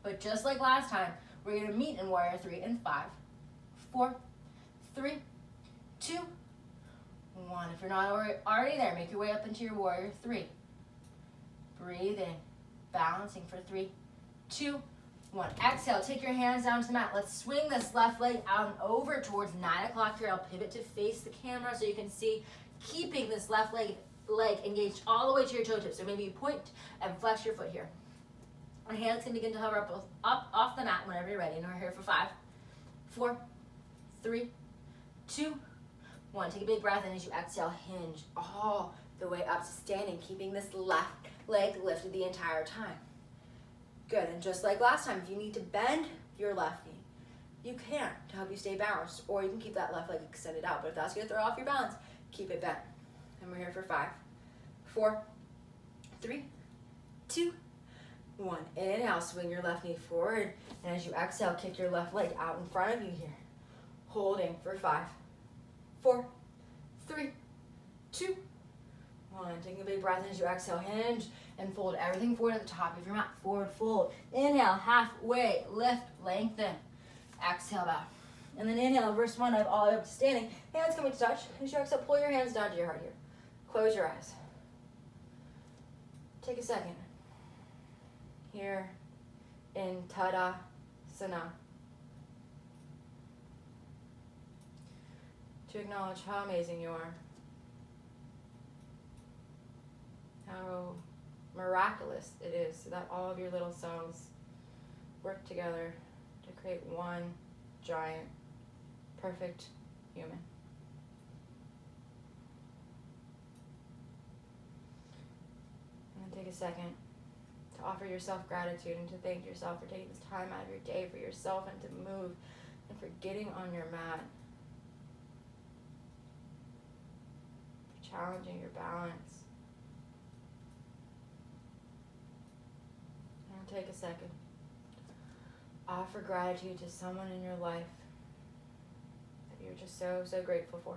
But just like last time, we're going to meet in warrior 3 in 5, 4, 3, 2, 1. If you're not already there, make your way up into your warrior 3. Breathe in, balancing for 3, 2, 1. Exhale, take your hands down to the mat. Let's swing this left leg out and over towards 9 o'clock here. I'll pivot to face the camera so you can see, keeping this left leg engaged all the way to your toe tip. So maybe you point and flex your foot here. Our hands can begin to hover up off the mat whenever you're ready. And we're here for 5, 4, 3, 2, 1. Take a big breath, and as you exhale, hinge all the way up to standing, keeping this left leg lifted the entire time. Good, and just like last time, if you need to bend your left knee, you can to help you stay balanced, or you can keep that left leg extended out. But if that's gonna throw off your balance, keep it bent. And we're here for 5, 4, 3, 2, 1. Inhale, swing your left knee forward. And as you exhale, kick your left leg out in front of you here. Holding for 5, 4, 3, 2, 1. Taking a big breath as you exhale, hinge and fold everything forward at the top of your mat. Forward fold. Inhale, halfway, lift, lengthen. Exhale, bow. And then inhale, reverse one up, all the way up to standing. Hands coming to touch. As you exhale, pull your hands down to your heart here. Close your eyes. Take a second. Here in Tadasana. To acknowledge how amazing you are. How miraculous it is that all of your little cells work together to create one giant, perfect human. And then take a second to offer yourself gratitude and to thank yourself for taking this time out of your day for yourself and to move and for getting on your mat, for challenging your balance. And take a second. Offer gratitude to someone in your life that you're just so, so grateful for.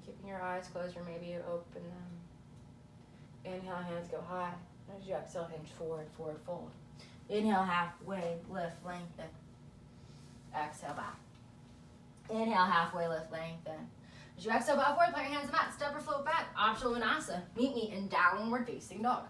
Keeping your eyes closed, or maybe you open them. Inhale, hands go high. As you exhale, hinge forward, forward fold. Inhale, halfway, lift, lengthen. Exhale, back. Inhale, halfway, lift, lengthen. As you exhale, bow forward, plant your hands on the mat, step or float back. Optional Vinyasa. Meet me in downward facing dog.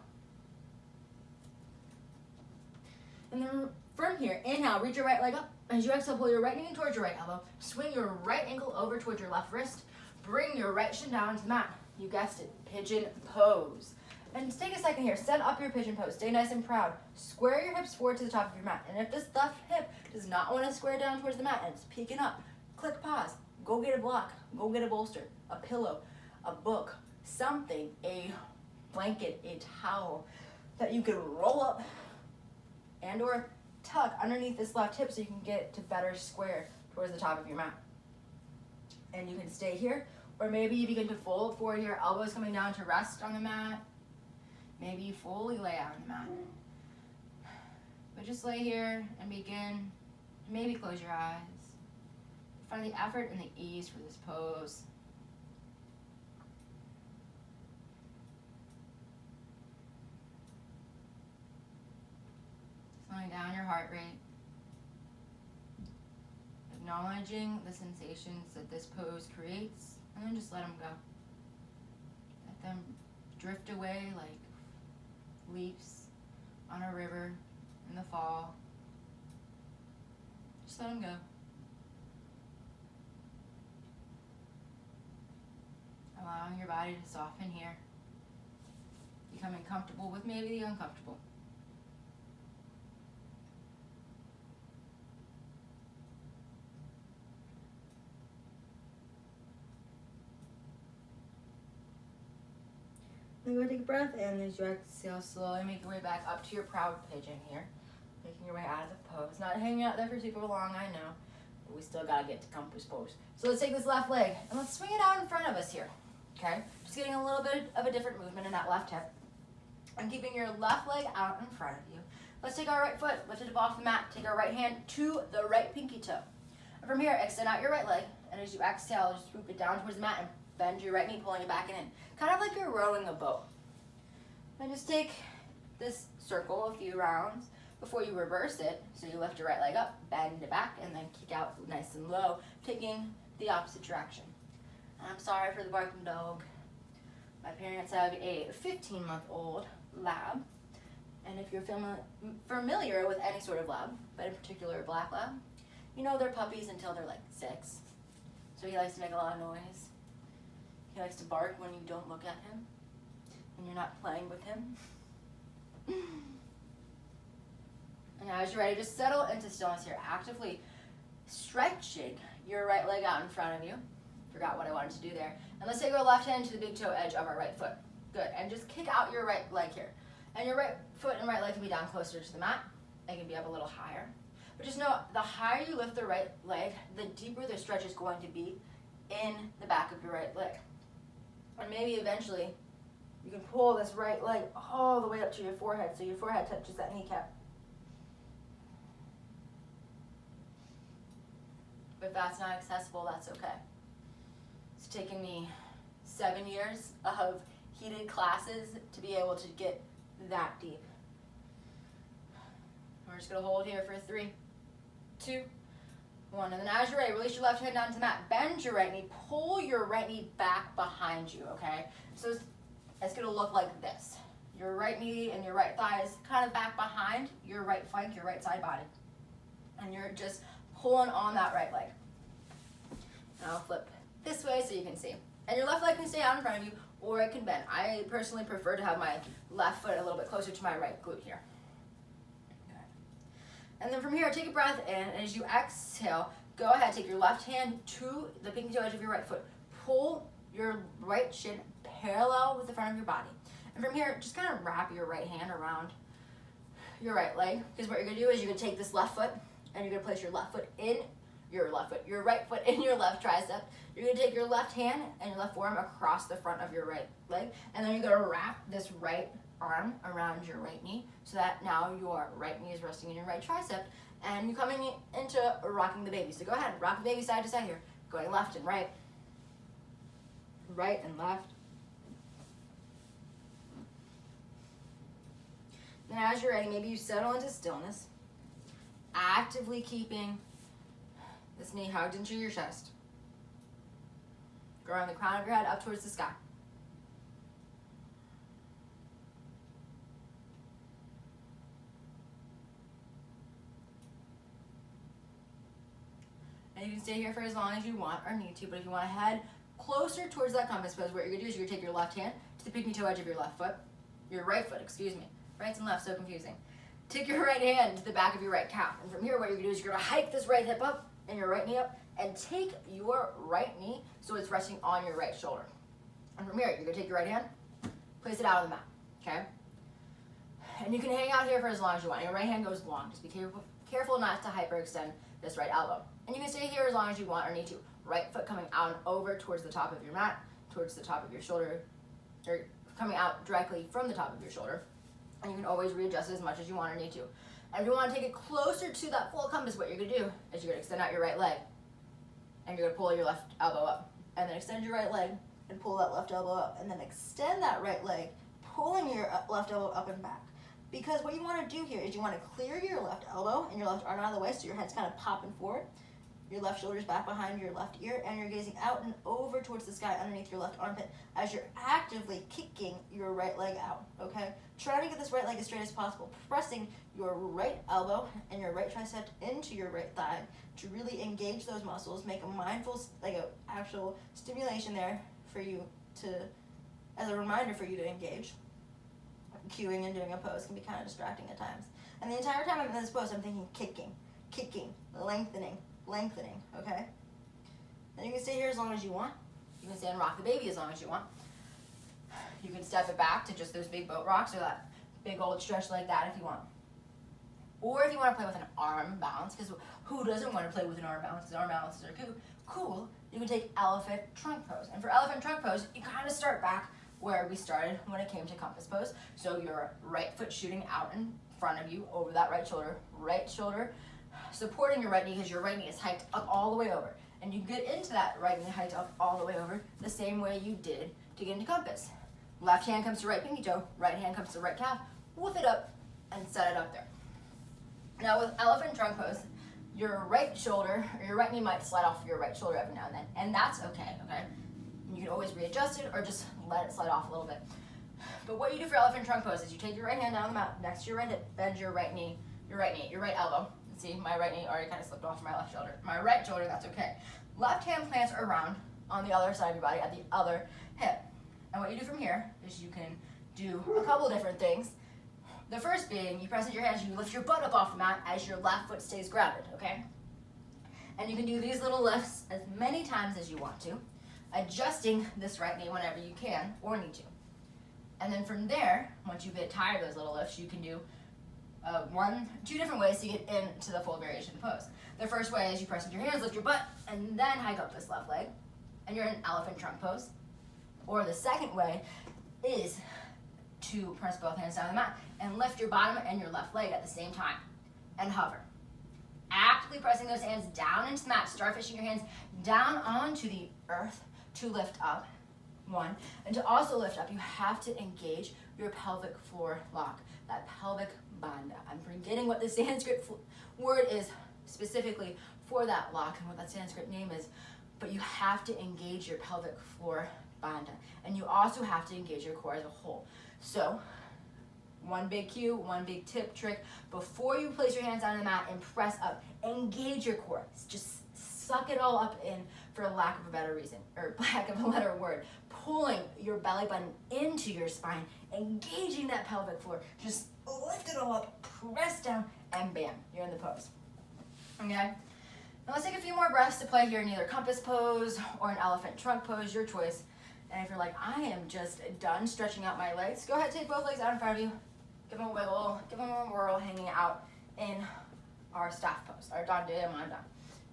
And then from here, inhale, reach your right leg up. As you exhale, pull your right knee in towards your right elbow. Swing your right ankle over towards your left wrist. Bring your right shin down into the mat. You guessed it, pigeon pose. And take a second here, set up your pigeon pose. Stay nice and proud. Square your hips forward to the top of your mat. And if this left hip does not want to square down towards the mat and it's peeking up, click pause. Go get a block. Go get a bolster, a pillow, a book, something, a blanket, a towel that you can roll up and or tuck underneath this left hip so you can get to better square towards the top of your mat. And you can stay here, or maybe you begin to fold forward here, elbows coming down to rest on the mat. Maybe you fully lay out on the mat. But just lay here and begin, maybe close your eyes. Find the effort and the ease for this pose. Slowing down your heart rate. Acknowledging the sensations that this pose creates, and then just let them go. Let them drift away like leaves on a river in the fall. Just let them go. Allowing your body to soften here. Becoming comfortable with maybe the uncomfortable. Then go take a breath, and as you exhale, slowly make your way back up to your proud pigeon here. Making your way out of the pose. Not hanging out there for super long, I know. But we still gotta get to compass pose. So let's take this left leg, and let's swing it out in front of us here. Okay? Just getting a little bit of a different movement in that left hip. And keeping your left leg out in front of you. Let's take our right foot, lift it up off the mat. Take our right hand to the right pinky toe. And from here, extend out your right leg, and as you exhale, just swoop it down towards the mat and bend your right knee, pulling it back and in. Kind of like you're rowing a boat. And just take this circle a few rounds before you reverse it. So you lift your right leg up, bend it back, and then kick out nice and low, taking the opposite direction. I'm sorry for the barking dog. My parents have a 15-month-old lab, and if you're familiar with any sort of lab, but in particular a black lab, you know they're puppies until they're like 6. So he likes to make a lot of noise. He likes to bark when you don't look at him, and you're not playing with him. And now as you're ready, just settle into stillness here, actively stretching your right leg out in front of you. Forgot what I wanted to do there. And let's take our left hand to the big toe edge of our right foot. Good, and just kick out your right leg here. And your right foot and right leg can be down closer to the mat. They can be up a little higher. But just know, the higher you lift the right leg, the deeper the stretch is going to be in the back of your right leg. And maybe eventually, you can pull this right leg all the way up to your forehead, so your forehead touches that kneecap. If that's not accessible, that's okay. It's taken me 7 years of heated classes to be able to get that deep. We're just gonna hold here for 3, 2, 1. And then as you're ready, release your left hand down to the mat. Bend your right knee, pull your right knee back behind you, okay? So it's gonna look like this. Your right knee and your right thigh is kind of back behind your right flank, your right side body. And you're just pulling on that right leg. Now I'll flip this way so you can see. And your left leg can stay out in front of you, or it can bend. I personally prefer to have my left foot a little bit closer to my right glute here. Okay. And then from here, take a breath in, and as you exhale, go ahead, take your left hand to the pinky toe edge of your right foot. Pull your right shin parallel with the front of your body. And from here, just kind of wrap your right hand around your right leg, because what you're gonna do is you're gonna take this left foot, and you're gonna place your left foot in your right foot in your left tricep. You're gonna take your left hand and your left forearm across the front of your right leg, and then you're gonna wrap this right arm around your right knee, so that now your right knee is resting in your right tricep, and you're coming into rocking the baby. So go ahead, rock the baby side to side here, going left and right and left. Then as you're ready, maybe you settle into stillness, actively keeping this knee hugged into your chest. Growing the crown of your head up towards the sky. And you can stay here for as long as you want or need to, but if you want to head closer towards that compass pose, what you're going to do is you're going to take your left hand to the pinky toe edge of your left foot, your right foot, excuse me. Rights and left, so confusing. Take your right hand to the back of your right calf, and from here what you're going to do is you're going to hike this right hip up and your right knee up, and take your right knee so it's resting on your right shoulder. And from here, you're going to take your right hand, place it out on the mat, okay? And you can hang out here for as long as you want. Your right hand goes long. Just be careful not to hyperextend this right elbow. And you can stay here as long as you want or need to. Right foot coming out and over towards the top of your mat, towards the top of your shoulder, or coming out directly from the top of your shoulder. And you can always readjust it as much as you want or need to. And if you want to take it closer to that full compass, what you're going to do is you're going to extend out your right leg, and you're going to pull your left elbow up, and then extend your right leg and pull that left elbow up, and then extend that right leg, pulling your left elbow up and back. Because what you want to do here is you want to clear your left elbow and your left arm out of the way, so your head's kind of popping forward. Your left shoulder's back behind your left ear, and you're gazing out and over towards the sky underneath your left armpit as you're actively kicking your right leg out, okay? Try to get this right leg as straight as possible, pressing your right elbow and your right tricep into your right thigh to really engage those muscles, make a mindful, like a actual stimulation there for you to, as a reminder for you to engage. Cueing and doing a pose can be kind of distracting at times. And the entire time I'm in this pose, I'm thinking kicking, lengthening, okay? And you can stay here as long as you want. You can stay and rock the baby as long as you want. You can step it back to just those big boat rocks or that big old stretch like that if you want. Or if you want to play with an arm balance, because who doesn't want to play with an arm balance? Because arm balances are cool. You can take elephant trunk pose. And for elephant trunk pose, you kind of start back where we started when it came to compass pose. So your right foot shooting out in front of you over that right shoulder supporting your right knee because your right knee is hiked up all the way over. And you get into that right knee hiked up all the way over the same way you did to get into compass. Left hand comes to right pinky toe, right hand comes to right calf, woof it up and set it up there. Now with elephant trunk pose, your right shoulder or your right knee might slide off your right shoulder every now and then, and that's okay, okay? You can always readjust it or just let it slide off a little bit. But what you do for elephant trunk pose is you take your right hand down the mat next to your right hip, bend your right knee, your right elbow. See, my right knee already kind of slipped off my left shoulder. My right shoulder, that's okay. Left hand plants around on the other side of your body at the other hip. And what you do from here is you can do a couple different things. The first being, you press into your hands, you lift your butt up off the mat as your left foot stays grounded, okay? And you can do these little lifts as many times as you want to, adjusting this right knee whenever you can or need to. And then from there, once you get tired of those little lifts, you can do two different ways to get into the full variation pose. The first way is you press into your hands, lift your butt, and then hike up this left leg, and you're in elephant trunk pose. Or the second way is to press both hands down the mat and lift your bottom and your left leg at the same time and hover. Actively pressing those hands down into the mat, starfishing your hands down onto the earth to lift up. One. And to also lift up, you have to engage your pelvic floor lock, that pelvic bandha. I'm forgetting what the Sanskrit word is specifically for that lock and what that Sanskrit name is, but you have to engage your pelvic floor bandha. And you also have to engage your core as a whole. So, one big cue, one big tip trick, before you place your hands on the mat and press up, engage your core. Just suck it all up in, for lack of a better reason, or lack of a better word. Pulling your belly button into your spine, engaging that pelvic floor. Just lift it all up, press down, and bam, you're in the pose. Okay? Now let's take a few more breaths to play here in either compass pose or an elephant trunk pose, your choice. And if you're like, I am just done stretching out my legs, go ahead, take both legs out in front of you. Give them a wiggle, give them a whirl, hanging out in our staff pose, our Dandayamanda,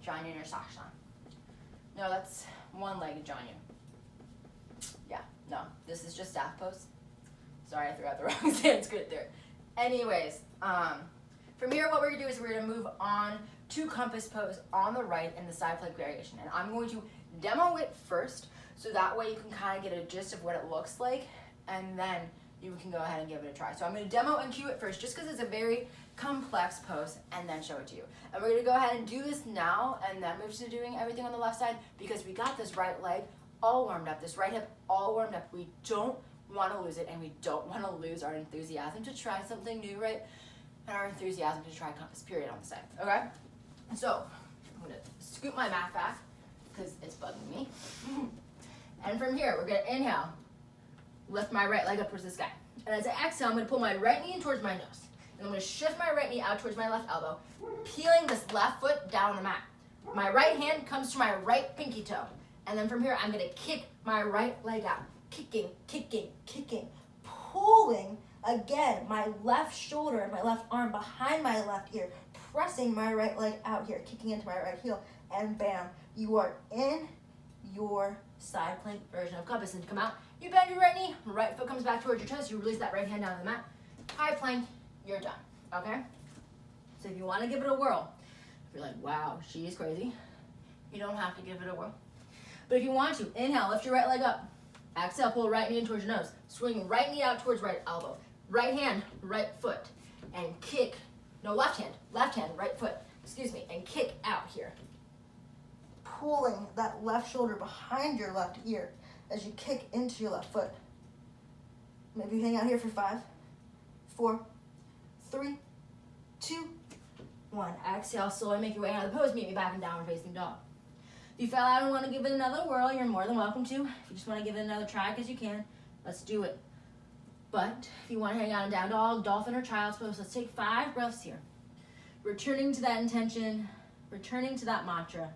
Janu Nirsasana. No, that's one-legged Janu. Yeah, no, this is just staff pose. Sorry, I threw out the wrong Sanskrit there. Anyways, from here, what we're gonna do is we're gonna move on to compass pose on the right in the side plank variation. And I'm going to demo it first, so that way you can kind of get a gist of what it looks like, and then you can go ahead and give it a try. So I'm gonna demo and cue it first, just because it's a very complex pose, and then show it to you. And we're gonna go ahead and do this now, and then move to doing everything on the left side, because we got this right leg all warmed up, this right hip all warmed up. We don't wanna lose it, and we don't wanna lose our enthusiasm to try something new, right? And our enthusiasm to try compass period on the side, okay? So, I'm gonna scoop my mat back, because it's bugging me. And from here, we're gonna inhale, lift my right leg up towards the sky. And as I exhale, I'm gonna pull my right knee in towards my nose. And I'm gonna shift my right knee out towards my left elbow, peeling this left foot down on the mat. My right hand comes to my right pinky toe. And then from here, I'm gonna kick my right leg out. Kicking, kicking, kicking, pulling, again, my left shoulder and my left arm behind my left ear, pressing my right leg out here, kicking into my right heel, and bam, you are in your side plank version of compass. And to come out, you bend your right knee, right foot comes back towards your chest, you release that right hand down to the mat, high plank, you're done, okay? So if you wanna give it a whirl, if you're like, wow, she is crazy, you don't have to give it a whirl. But if you want to, inhale, lift your right leg up, exhale, pull right knee in towards your nose, swing right knee out towards right elbow, right hand, right foot, and kick, no, left hand, right foot, excuse me, and kick out here. Pulling that left shoulder behind your left ear as you kick into your left foot. Maybe hang out here for 5, 4, 3, 2, 1. Exhale, slowly make your way out of the pose. Meet me back in downward facing dog. If you fell out and want to give it another whirl, you're more than welcome to. If you just want to give it another try, because you can, let's do it. But if you want to hang out in down dog, dolphin, or child's pose, let's take 5 breaths here. Returning to that intention, returning to that mantra.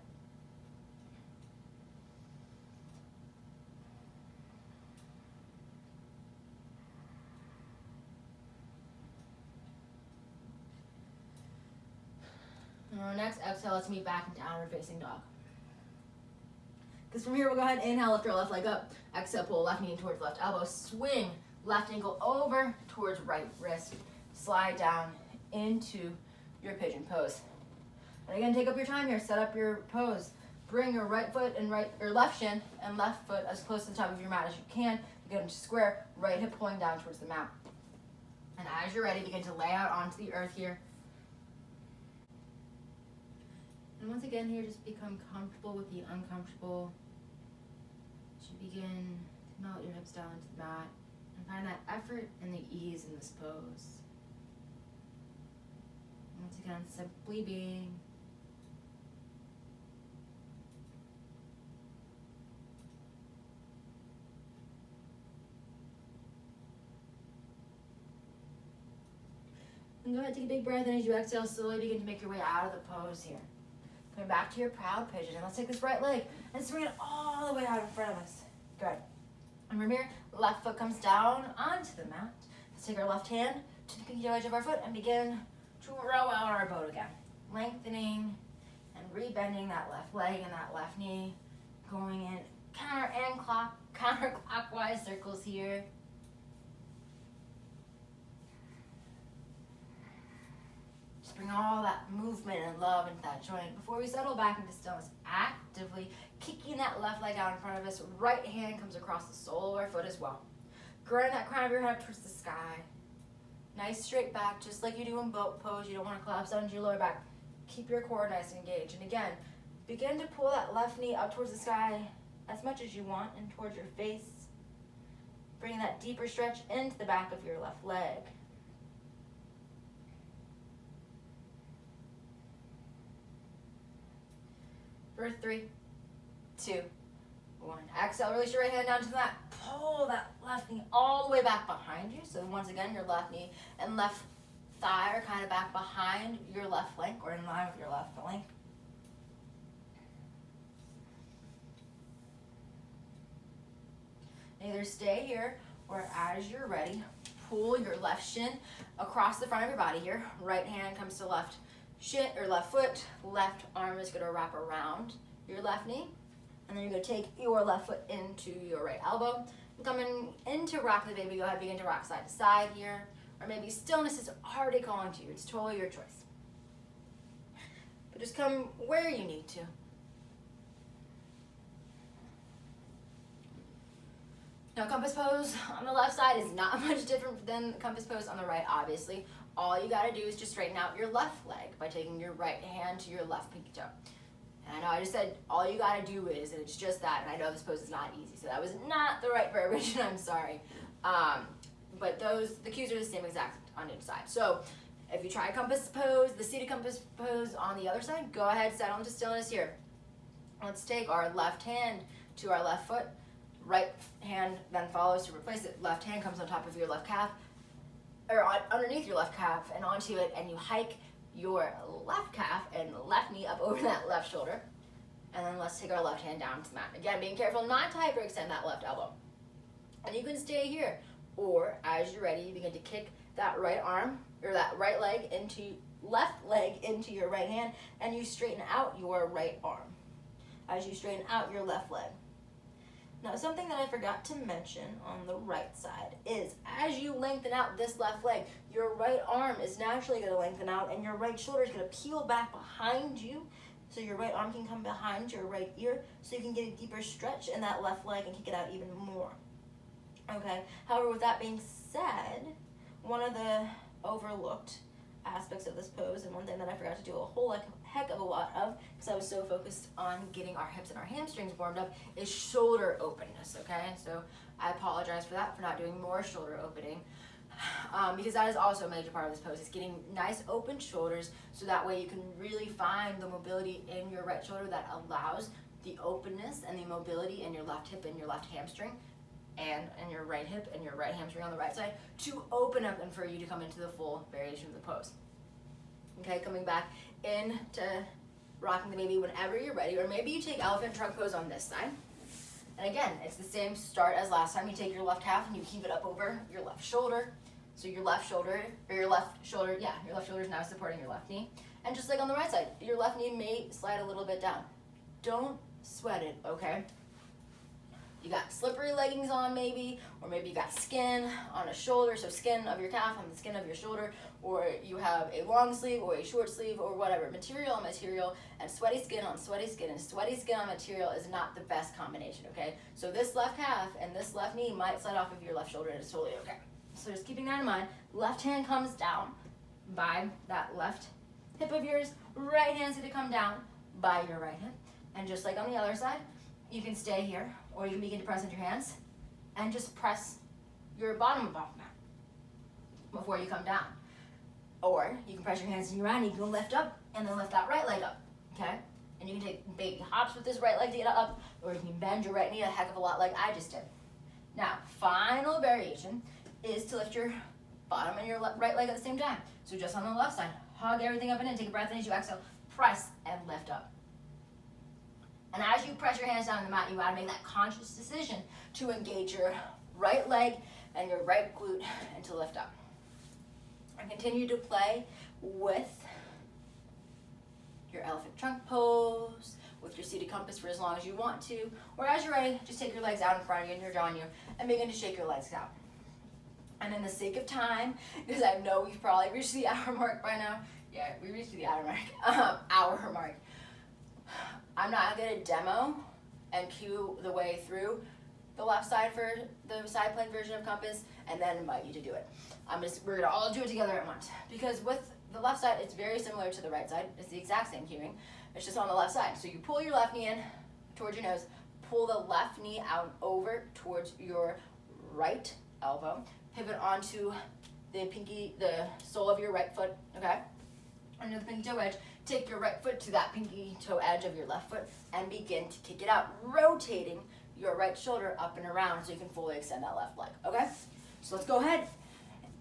And our next exhale, let's meet back in downward facing dog. Because from here, we'll go ahead and inhale, lift our left leg up. Exhale, pull left knee towards left elbow. Swing left ankle over towards right wrist. Slide down into your pigeon pose. And again, take up your time here. Set up your pose. Bring your right foot and left shin and left foot as close to the top of your mat as you can. Get into square, right hip pulling down towards the mat. And as you're ready, begin to lay out onto the earth here. And once again here, just become comfortable with the uncomfortable. you begin to melt your hips down to the mat and find that effort and the ease in this pose. Once again, simply being. And go ahead, take a big breath, and as you exhale, slowly begin to make your way out of the pose here. Coming back to your proud pigeon, and let's take this right leg and swing it all the way out in front of us. Good. And from here, left foot comes down onto the mat. Let's take our left hand to the pinky toe edge of our foot and begin to row out our boat again. Lengthening and rebending that left leg and that left knee. Going in counterclockwise circles here. Just bring all that movement and love into that joint. Before we settle back into stillness, actively kicking that left leg out in front of us. Right hand comes across the sole of our foot as well. Grounding that crown of your head up towards the sky. Nice straight back, just like you do in boat pose. You don't want to collapse onto your lower back. Keep your core nice and engaged. And again, begin to pull that left knee up towards the sky as much as you want and towards your face. Bring that deeper stretch into the back of your left leg. For 3, 2, 1. Exhale, release your right hand down to the mat. Pull that left knee all the way back behind you. So once again, your left knee and left thigh are kind of back behind your left flank or in line with your left flank. Either stay here or as you're ready, pull your left shin across the front of your body here. Right hand comes to left shin or left foot. Left arm is going to wrap around your left knee. And then you're going to take your left foot into your right elbow. Coming into rock the baby, go ahead, begin to rock side to side here. Or maybe stillness is already calling to you. It's totally your choice. But just come where you need to. Now, compass pose on the left side is not much different than the compass pose on the right, obviously. All you got to do is just straighten out your left leg by taking your right hand to your left pinky toe. And I know I just said all you got to do is, and it's just that, and I know this pose is not easy, so that was not the right verbiage, and I'm sorry. But the cues are the same exact on each side. So if you try compass pose, the seated compass pose on the other side, go ahead, settle into stillness here. Let's take our left hand to our left foot. Right hand then follows to replace it. Left hand comes on top of your left calf, or underneath your left calf and onto it, and you hike your left calf and left knee up over that left shoulder. And then let's take our left hand down to the mat. Again, being careful not to hyperextend that left elbow. And you can stay here, or as you're ready, you begin to kick that right arm, or that right leg left leg into your right hand, and you straighten out your right arm as you straighten out your left leg. Now, something that I forgot to mention on the right side is as you lengthen out this left leg, your right arm is naturally going to lengthen out and your right shoulder is going to peel back behind you. So your right arm can come behind your right ear so you can get a deeper stretch in that left leg and kick it out even more. Okay, however, with that being said, one of the overlooked aspects of this pose, and one thing that I forgot to do a whole heck of a lot of because I was so focused on getting our hips and our hamstrings warmed up, is shoulder openness. Okay, so I apologize for that, for not doing more shoulder opening, because that is also a major part of this pose, is getting nice open shoulders so that way you can really find the mobility in your right shoulder that allows the openness and the mobility in your left hip and your left hamstring, and in your right hip and your right hamstring on the right side to open up and for you to come into the full variation of the pose. Okay, coming back into rocking the baby whenever you're ready, or maybe you take elephant trunk pose on this side. And again, it's the same start as last time. You take your left calf and you heave it up over your left shoulder. So your left shoulder is now supporting your left knee. And just like on the right side, your left knee may slide a little bit down. Don't sweat it, okay? You got slippery leggings on maybe, or maybe you got skin on a shoulder, so skin of your calf on the skin of your shoulder, or you have a long sleeve or a short sleeve or whatever. Material on material, and sweaty skin on sweaty skin, and sweaty skin on material is not the best combination, okay? So this left calf and this left knee might slide off of your left shoulder, and it's totally okay. So just keeping that in mind, left hand comes down by that left hip of yours, right hand's gonna come down by your right hip. And just like on the other side, You can stay here, or you can begin to press into your hands and just press your bottom above mat before you come down. Or you can press your hands in your hand, you can lift up and then lift that right leg up, okay? And you can take big hops with this right leg to get up, or you can bend your right knee a heck of a lot like I just did. Now, final variation is to lift your bottom and your right leg at the same time. So just on the left side, hug everything up and in, take a breath in as you exhale, press and lift up. And as you press your hands down on the mat, you gotta make that conscious decision to engage your right leg and your right glute and to lift up. And continue to play with your elephant trunk pose, with your seated compass for as long as you want to, or as you're ready, just take your legs out in front of you and you're drawing you and begin to shake your legs out. And in the sake of time, because I know we've probably reached the hour mark by now. Yeah, we reached the hour mark. I'm not gonna demo and cue the way through the left side for the side plank version of compass and then invite you to do it. We're gonna all do it together at once, because with the left side, it's very similar to the right side. It's the exact same cueing. It's just on the left side. So you pull your left knee in towards your nose, pull the left knee out over towards your right elbow, pivot onto the sole of your right foot, okay? Under the pinky toe edge, take your right foot to that pinky toe edge of your left foot and begin to kick it out, rotating your right shoulder up and around so you can fully extend that left leg, okay? So let's go ahead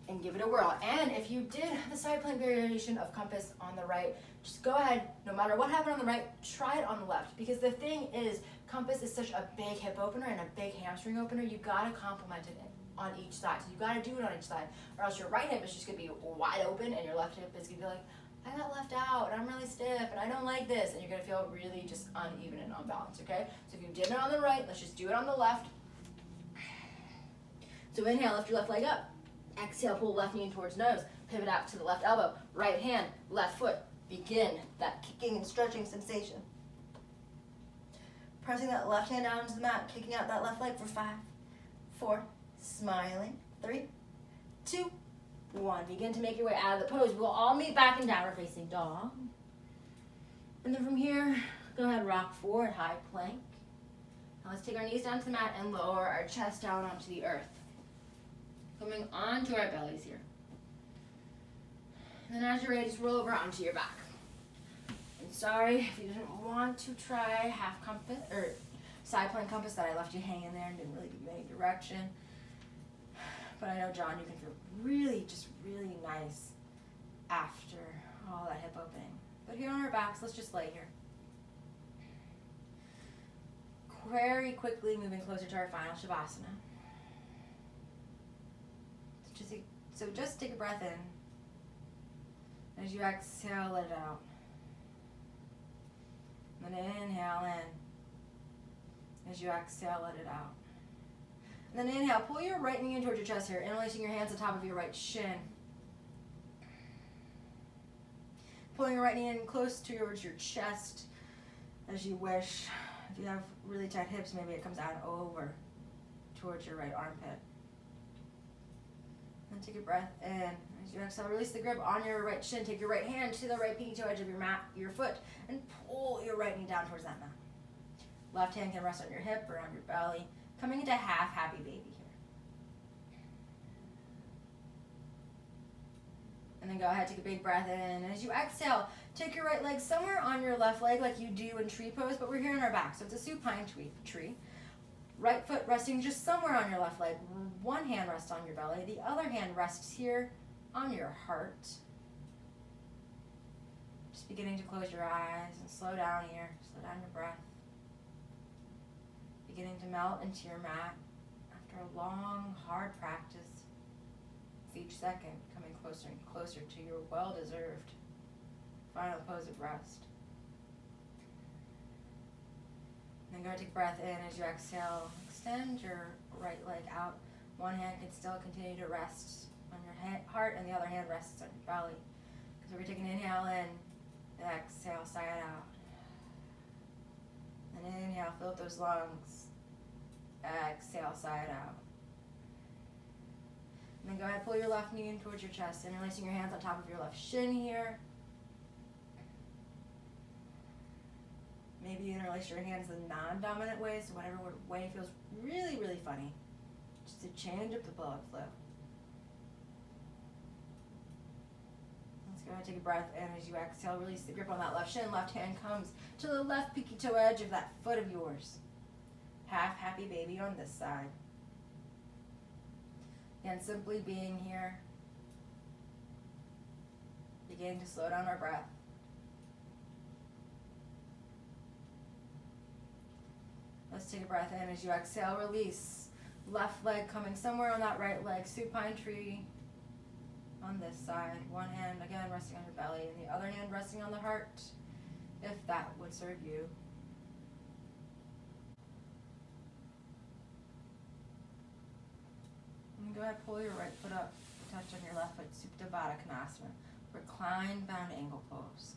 and give it a whirl. And if you did the side plank variation of compass on the right, just go ahead, no matter what happened on the right, try it on the left. Because the thing is, compass is such a big hip opener and a big hamstring opener, you gotta complement it on each side. So you gotta do it on each side, or else your right hip is just gonna be wide open and your left hip is gonna be like, I got left out, and I'm really stiff, and I don't like this, and you're gonna feel really just uneven and unbalanced, okay? So if you did it on the right, let's just do it on the left. So inhale, lift your left leg up. Exhale, pull left knee in towards nose. Pivot out to the left elbow. Right hand, left foot. Begin that kicking and stretching sensation. Pressing that left hand down to the mat, kicking out that left leg for 5, 4, smiling, 3, 2, 1. Begin to make your way out of the pose. We'll all meet back in downward facing dog. And then from here, go ahead, rock forward, high plank. Now let's take our knees down to the mat and lower our chest down onto the earth. Coming onto our bellies here. And then as you're ready, just roll over onto your back. And sorry if you didn't want to try half compass, or side plank compass, that I left you hanging there and didn't really give you any direction. But I know, John, you can feel really nice after all that hip opening. But here on our backs, let's just lay here. Very quickly moving closer to our final Shavasana. So just take a breath in. As you exhale, let it out. And then inhale in. As you exhale, let it out. And then inhale, pull your right knee in towards your chest here, interlacing your hands on top of your right shin. Pulling your right knee in close towards your chest as you wish. If you have really tight hips, maybe it comes out over towards your right armpit. And take a breath in. As you exhale, release the grip on your right shin. Take your right hand to the right pinky toe edge of your foot, and pull your right knee down towards that mat. Left hand can rest on your hip or on your belly. Coming into half happy baby here. And then go ahead, take a big breath in. And as you exhale, take your right leg somewhere on your left leg like you do in tree pose, but we're here in our back. So it's a supine tree. Right foot resting just somewhere on your left leg. One hand rests on your belly. The other hand rests here on your heart. Just beginning to close your eyes and slow down here. Slow down your breath. Beginning to melt into your mat after a long, hard practice. With each second coming closer and closer to your well-deserved final pose of rest. And then go ahead, take a breath in. As you exhale, extend your right leg out. One hand can still continue to rest on your heart, and the other hand rests on your belly. So we're taking an inhale in, exhale, sigh it out. And inhale, fill up those lungs. Exhale, sigh it out. And then go ahead, pull your left knee in towards your chest, interlacing your hands on top of your left shin here. Maybe interlace your hands in non-dominant ways, so whatever way feels really, really funny, just to change up the blood flow. Let's go ahead and take a breath in. As you exhale, release the grip on that left shin. Left hand comes to the left peaky toe edge of that foot of yours. Half happy baby on this side. Again, simply being here. Begin to slow down our breath. Let's take a breath in. As you exhale, release. Left leg coming somewhere on that right leg. Supine tree on this side. One hand, again, resting on your belly, and the other hand resting on the heart, if that would serve you. And go ahead, pull your right foot up, touch on your left foot, Supta Baddha Konasana, recline bound angle pose.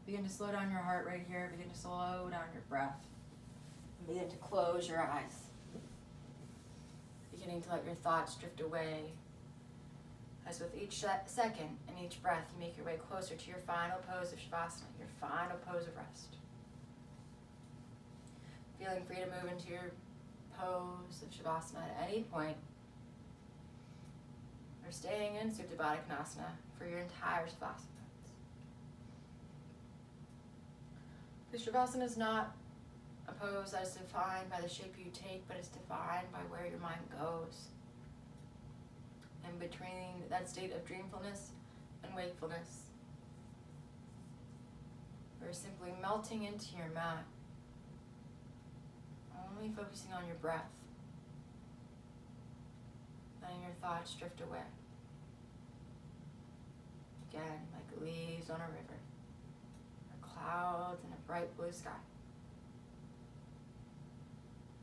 Begin to slow down your heart right here. Begin to slow down your breath. And begin to close your eyes. Beginning to let your thoughts drift away. As with each second and each breath, you make your way closer to your final pose of Shavasana, your final pose of rest. Feeling free to move into your pose of Shavasana at any point, or staying in Supta Baddha Konasana for your entire Shavasana. The Shavasana is not a pose that is defined by the shape you take, but it's defined by where your mind goes. And between that state of dreamfulness and wakefulness, we're simply melting into your mat, only focusing on your breath, letting your thoughts drift away. Again, like leaves on a river, or clouds in a bright blue sky.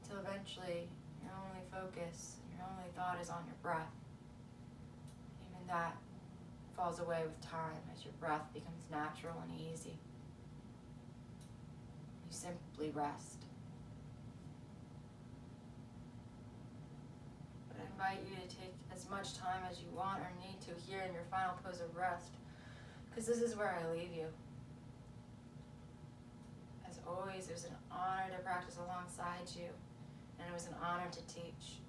Until eventually, your only focus, your only thought is on your breath. Even that falls away with time as your breath becomes natural and easy. You simply rest. But I invite you to take as much time as you want or need to here in your final pose of rest, because this is where I leave you. As always, it was an honor to practice alongside you, and it was an honor to teach.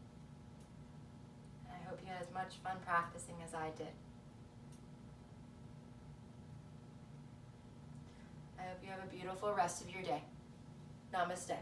And I hope you had as much fun practicing as I did. I hope you have a beautiful rest of your day. Namaste.